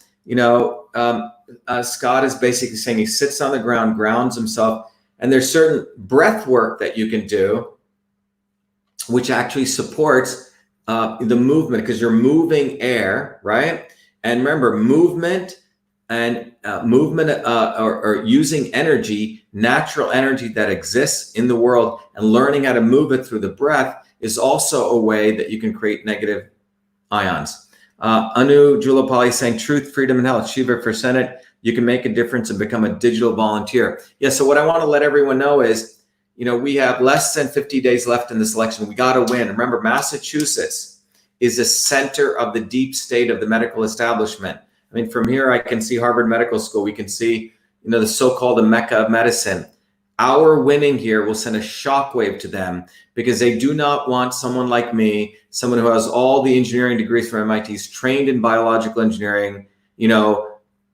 Scott is basically saying he sits on the ground, grounds himself, and there's certain breath work that you can do, which actually supports the movement, because you're moving air, right? And remember, movement or using energy, natural energy that exists in the world, and learning how to move it through the breath is also a way that you can create negative ions. Anu Julapali saying, truth, freedom, and health. Shiva for Senate, you can make a difference and become a digital volunteer. Yeah, so what I want to let everyone know is, we have less than 50 days left in this election. We got to win. Remember, Massachusetts is the center of the deep state of the medical establishment. I mean, from here, I can see Harvard Medical School. We can see, the so-called Mecca of medicine. Our winning here will send a shockwave to them, because they do not want someone like me, someone who has all the engineering degrees from MIT, is trained in biological engineering,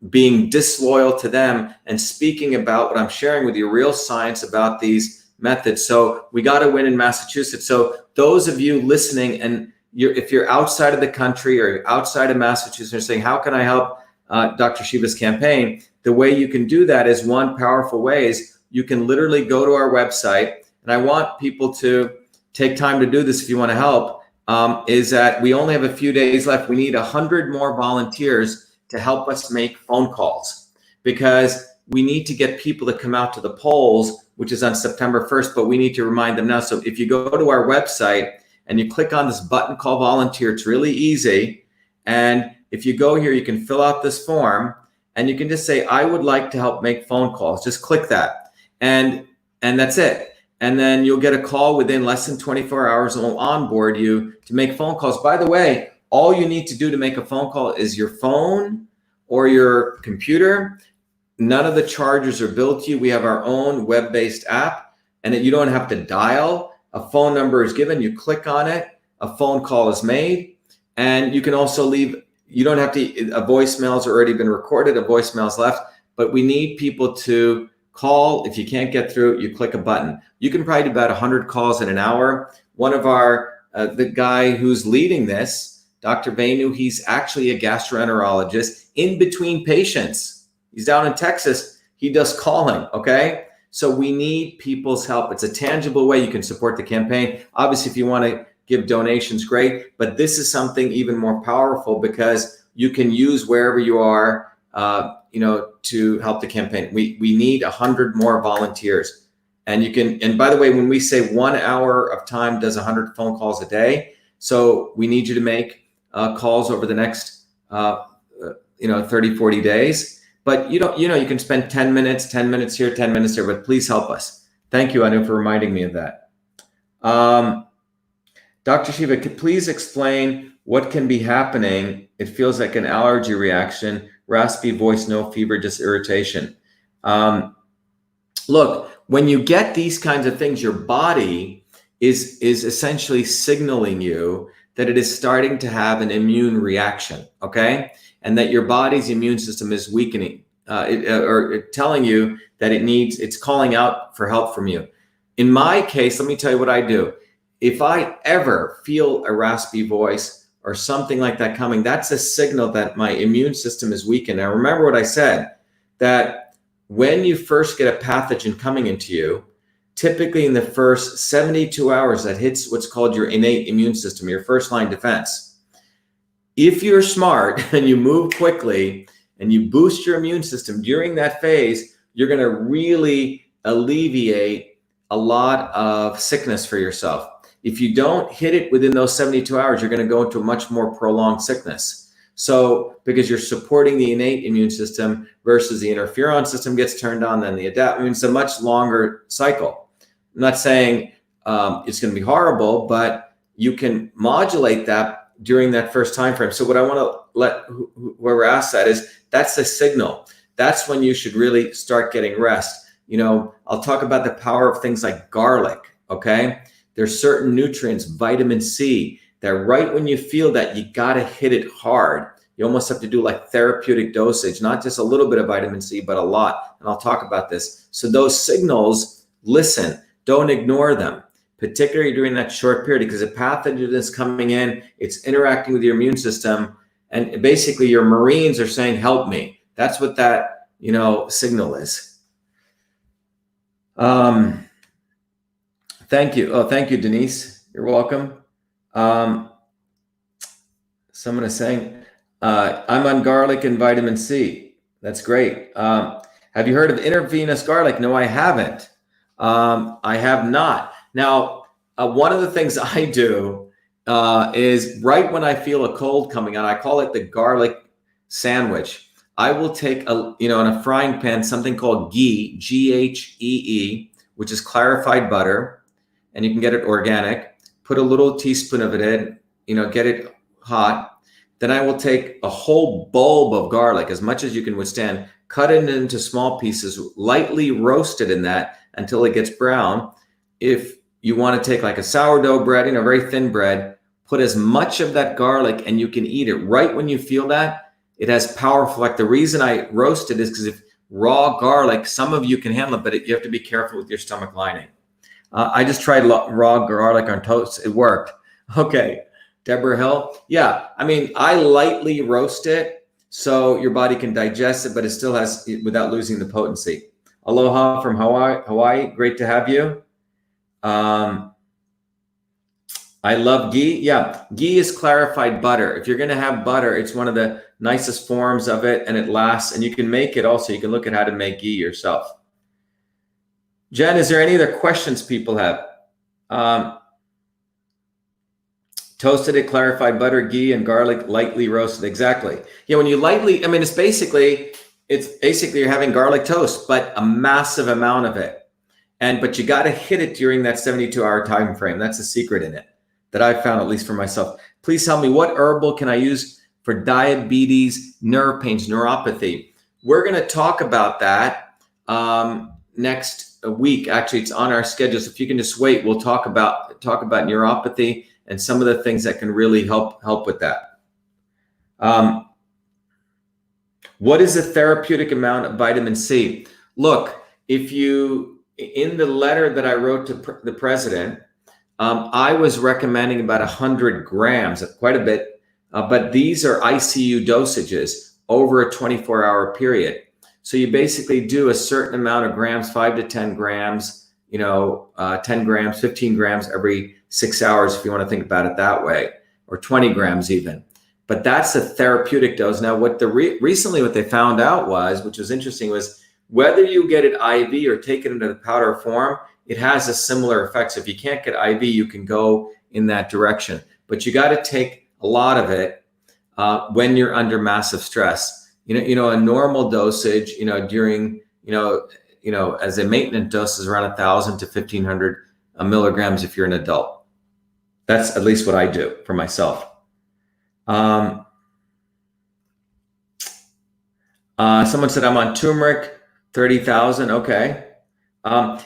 being disloyal to them and speaking about what I'm sharing with you, real science about these methods. So we got to win in Massachusetts. So those of you listening, and if you're outside of the country or outside of Massachusetts and saying, how can I help Dr. Shiva's campaign? The way you can do that is, one powerful way is you can literally go to our website. And I want people to take time to do this if you want to help, is that we only have a few days left. We need 100 more volunteers to help us make phone calls, because we need to get people to come out to the polls, which is on September 1st, but we need to remind them now. So if you go to our website and you click on this button called volunteer, it's really easy. And if you go here, you can fill out this form and you can just say, I would like to help make phone calls. Just click that. And that's it. And then you'll get a call within less than 24 hours and we'll onboard you to make phone calls. By the way, all you need to do to make a phone call is your phone or your computer. None of the charges are billed to you. We have our own web-based app, and you don't have to dial. A phone number is given. You click on it. A phone call is made. And you can also leave, you don't have to, a voicemail's already been recorded. A voicemail's left. But we need people to call. If you can't get through, you click a button. You can probably do about 100 calls in an hour. One of our, the guy who's leading this, Dr. Venu, he's actually a gastroenterologist in between patients. He's down in Texas. He does calling, okay? So we need people's help. It's a tangible way you can support the campaign. Obviously, if you want to give donations, great. But this is something even more powerful because you can use wherever you are, to help the campaign. We need 100 more volunteers. And you can, and by the way, when we say 1 hour of time does 100 phone calls a day. So we need you to make calls over the next 30, 40 days. But you can spend 10 minutes here, 10 minutes there, but please help us. Thank you, Anu, for reminding me of that. Dr. Shiva, could please explain what can be happening? It feels like an allergy reaction, raspy voice, no fever, just irritation. Look, when you get these kinds of things, your body is essentially signaling you that it is starting to have an immune reaction, okay? And that your body's immune system is weakening, or telling you that it's calling out for help from you. In my case, let me tell you what I do. If I ever feel a raspy voice or something like that coming, that's a signal that my immune system is weakened. Now, remember what I said, that when you first get a pathogen coming into you, typically in the first 72 hours, that hits what's called your innate immune system, your first line defense. If you're smart and you move quickly and you boost your immune system during that phase, you're going to really alleviate a lot of sickness for yourself. If you don't hit it within those 72 hours, you're going to go into a much more prolonged sickness. So because you're supporting the innate immune system versus the interferon system gets turned on, then the adapt. I mean, it's a much longer cycle. I'm not saying it's going to be horrible, but you can modulate that during that first time frame. So what I want to let whoever asks that is, that's the signal. That's when you should really start getting rest. I'll talk about the power of things like garlic, okay? There's certain nutrients, vitamin C, that right when you feel that, you got to hit it hard. You almost have to do like therapeutic dosage, not just a little bit of vitamin C, but a lot. And I'll talk about this. So those signals, listen. Don't ignore them, particularly during that short period, because a pathogen is coming in, it's interacting with your immune system, and basically your Marines are saying, help me. That's what that, signal is. Thank you. Oh, thank you, Denise. You're welcome. Someone is saying, I'm on garlic and vitamin C. That's great. Have you heard of intravenous garlic? No, I haven't. I have not. Now, one of the things I do is right when I feel a cold coming on, I call it the garlic sandwich. I will take in a frying pan, something called ghee, G-H-E-E, which is clarified butter, and you can get it organic. Put a little teaspoon of it in, get it hot. Then I will take a whole bulb of garlic, as much as you can withstand, cut it into small pieces, lightly roast it in that until it gets brown. If you want to take like a sourdough bread, very thin bread, put as much of that garlic and you can eat it right when you feel that. It has powerful, like the reason I roast it is because if raw garlic, some of you can handle it, but you have to be careful with your stomach lining. I just tried raw garlic on toast. It worked. Okay. Deborah Hill. Yeah. I mean, I lightly roast it so your body can digest it, but it still has, without losing the potency. Aloha from Hawaii. Great to have you. I love ghee. Yeah, ghee is clarified butter. If you're going to have butter, it's one of the nicest forms of it, and it lasts. And you can make it also. You can look at how to make ghee yourself. Jen, is there any other questions people have? Toasted it, clarified butter, ghee, and garlic, lightly roasted. Exactly. Yeah, when you lightly, I mean, it's basically you're having garlic toast, but a massive amount of it. But you got to hit it during that 72-hour time frame. That's the secret in it that I've found, at least for myself. Please tell me, what herbal can I use for diabetes, nerve pains, neuropathy? We're going to talk about that next week. Actually, it's on our schedule. So if you can just wait, we'll talk about neuropathy and some of the things that can really help with that. What is the therapeutic amount of vitamin C? Look, in the letter that I wrote to the president, I was recommending about 100 grams, quite a bit, but these are ICU dosages over a 24-hour period. So you basically do a certain amount of grams, 5 to 10 grams, 10 grams, 15 grams every 6 hours, if you want to think about it that way, or 20 grams even. But that's a therapeutic dose. Now, recently what they found out was, which was interesting, was whether you get it IV or take it into the powder form, it has a similar effect. So if you can't get IV, you can go in that direction. But you got to take a lot of it when you're under massive stress. A normal dosage, during, as a maintenance dose is around 1,000 to 1,500 milligrams if you're an adult. That's at least what I do for myself. Someone said I'm on turmeric, 30,000. Okay.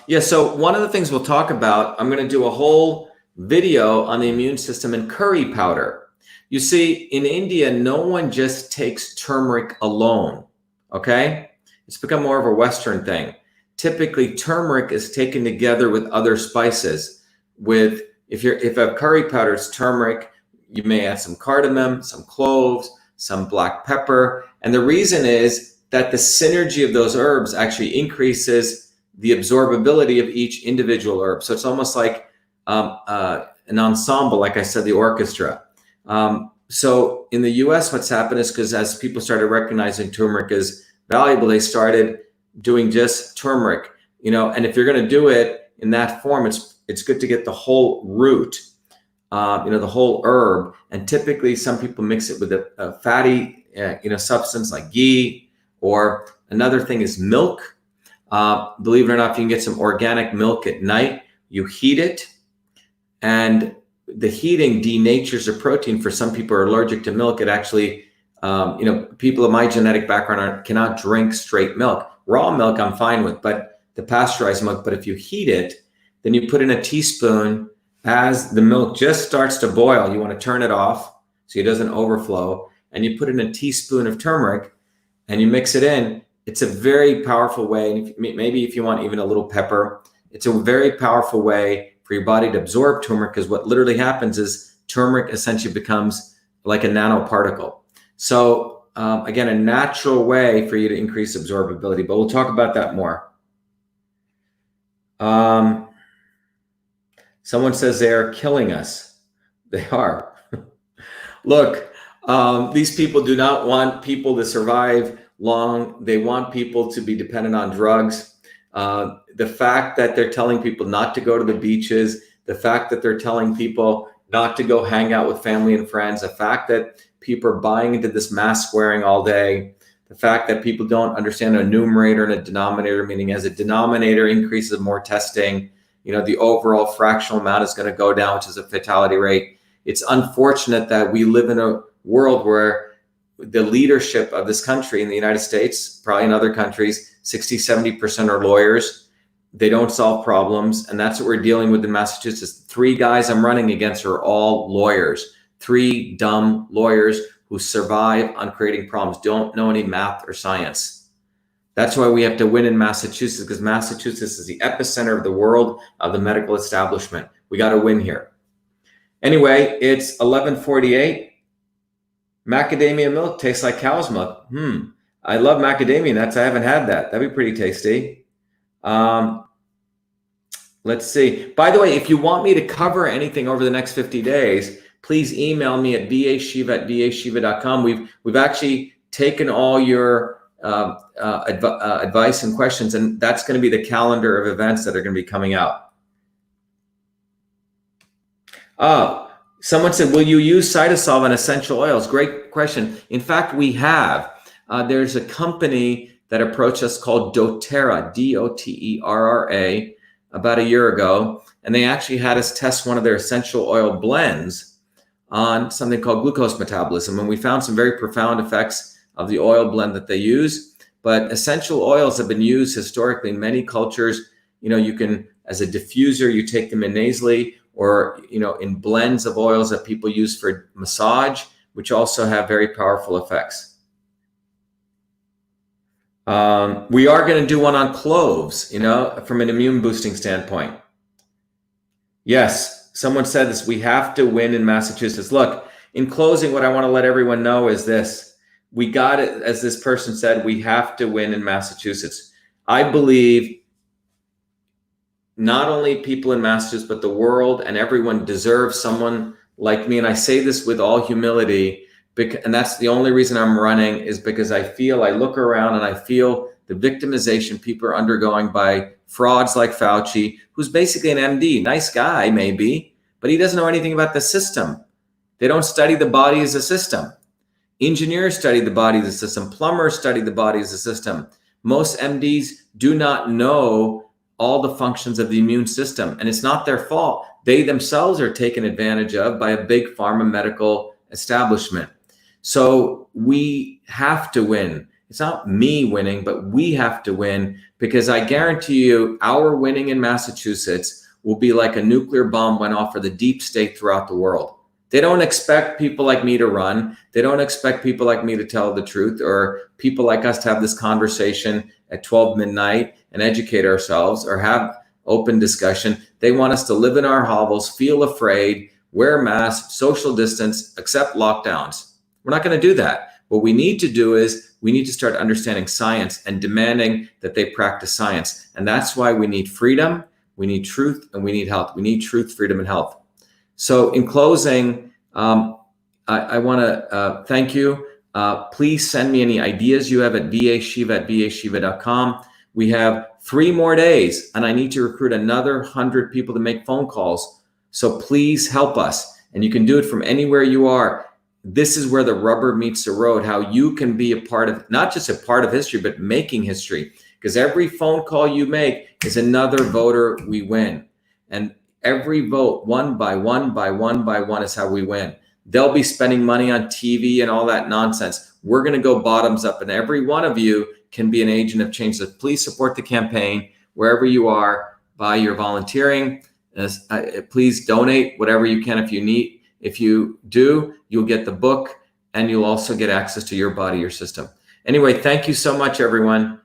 Yeah. So one of the things we'll talk about, I'm going to do a whole video on the immune system and curry powder. You see, in India, no one just takes turmeric alone. Okay. It's become more of a Western thing. Typically, turmeric is taken together with other spices. If you have curry powder, it's turmeric. You may add some cardamom, some cloves, some black pepper. And the reason is that the synergy of those herbs actually increases the absorbability of each individual herb. So it's almost like an ensemble, like I said, the orchestra. So in the US, what's happened is because as people started recognizing turmeric as valuable, they started doing just turmeric, and if you're going to do it in that form, it's good to get the whole root, the whole herb. And typically some people mix it with a fatty, substance like ghee, or another thing is milk. Believe it or not, if you can get some organic milk at night, you heat it, and the heating denatures the protein. For some people who are allergic to milk, it actually, people of my genetic background cannot drink straight milk. Raw milk I'm fine with, but the pasteurized milk. But if you heat it, then you put in a teaspoon. As the milk just starts to boil, you want to turn it off so it doesn't overflow, and you put in a teaspoon of turmeric and you mix it in. It's a very powerful way. And maybe if you want even a little pepper, it's a very powerful way for your body to absorb turmeric, because what literally happens is turmeric essentially becomes like a nanoparticle. So again, a natural way for you to increase absorbability, but we'll talk about that more. Someone says they are killing us. They are. Look, these people do not want people to survive long. They want people to be dependent on drugs. The fact that they're telling people not to go to the beaches, the fact that they're telling people not to go hang out with family and friends, the fact that people are buying into this mask wearing all day, the fact that people don't understand a numerator and a denominator, meaning as a denominator increases more testing, the overall fractional amount is going to go down, which is a fatality rate. It's unfortunate that we live in a world where the leadership of this country, in the United States, probably in other countries, 60, 70% are lawyers. They don't solve problems. And that's what we're dealing with in Massachusetts. 3 guys I'm running against are all lawyers, 3 dumb lawyers who survive on creating problems, don't know any math or science. That's why we have to win in Massachusetts, because Massachusetts is the epicenter of the world of the medical establishment. We got to win here. Anyway, it's 11:48. Macadamia milk tastes like cow's milk. I love macadamia nuts. I haven't had that. That'd be pretty tasty. Let's see. By the way, if you want me to cover anything over the next 50 days, please email me at vashiva@vashiva.com. We've actually taken all your advice and questions, and that's going to be the calendar of events that are going to be coming out. Someone said, will you use Cytosol and essential oils? Great question. In fact, we have. There's a company that approached us called doTERRA, D-O-T-E-R-R-A, about a year ago, and they actually had us test one of their essential oil blends on something called glucose metabolism, and we found some very profound effects of the oil blend that they use. But essential oils have been used historically in many cultures. You can, as a diffuser, you take them in nasally, or in blends of oils that people use for massage, which also have very powerful effects. We are going to do one on cloves, from an immune boosting standpoint. Yes, someone said this, we have to win in Massachusetts. Look, in closing, what I want to let everyone know is this. We got it, as this person said, we have to win in Massachusetts. I believe not only people in Massachusetts, but the world and everyone deserves someone like me. And I say this with all humility, and that's the only reason I'm running, is because I look around and I feel the victimization people are undergoing by frauds like Fauci, who's basically an MD, nice guy maybe, but he doesn't know anything about the system. They don't study the body as a system. Engineers study the body as a system. Plumbers study the body as a system. Most MDs do not know all the functions of the immune system, and it's not their fault. They themselves are taken advantage of by a big pharma medical establishment. So we have to win. It's not me winning, but we have to win, because I guarantee you our winning in Massachusetts will be like a nuclear bomb went off for the deep state throughout the world. They don't expect people like me to run. They don't expect people like me to tell the truth, or people like us to have this conversation at 12 midnight and educate ourselves or have open discussion. They want us to live in our hovels, feel afraid, wear masks, social distance, accept lockdowns. We're not going to do that. What we need to do is we need to start understanding science and demanding that they practice science. And that's why we need freedom, we need truth, and we need health. We need truth, freedom, and health. So in closing, I want to thank you. Please send me any ideas you have at vashiva@vashiva.com. We have 3 more days, and I need to recruit another 100 people to make phone calls. So please help us. And you can do it from anywhere you are. This is where the rubber meets the road, how you can be a part of, not just a part of history, but making history. Because every phone call you make is another voter we win. And every vote, one by one by one by one, is how we win. They'll be spending money on TV and all that nonsense. We're going to go bottoms up, and every one of you can be an agent of change. So please support the campaign wherever you are by your volunteering. Please donate whatever you can if you need. If you do, you'll get the book, and you'll also get access to Your Body, Your System. Anyway, thank you so much, everyone.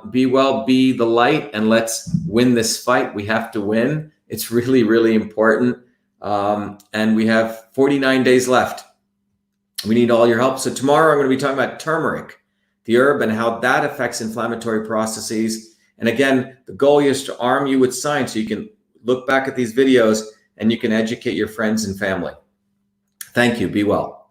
Be well, be the light, and let's win this fight. We have to win. It's really, really important. And we have 49 days left. We need all your help. So tomorrow I'm going to be talking about turmeric, the herb, and how that affects inflammatory processes. And again, the goal is to arm you with science so you can look back at these videos and you can educate your friends and family. Thank you. Be well.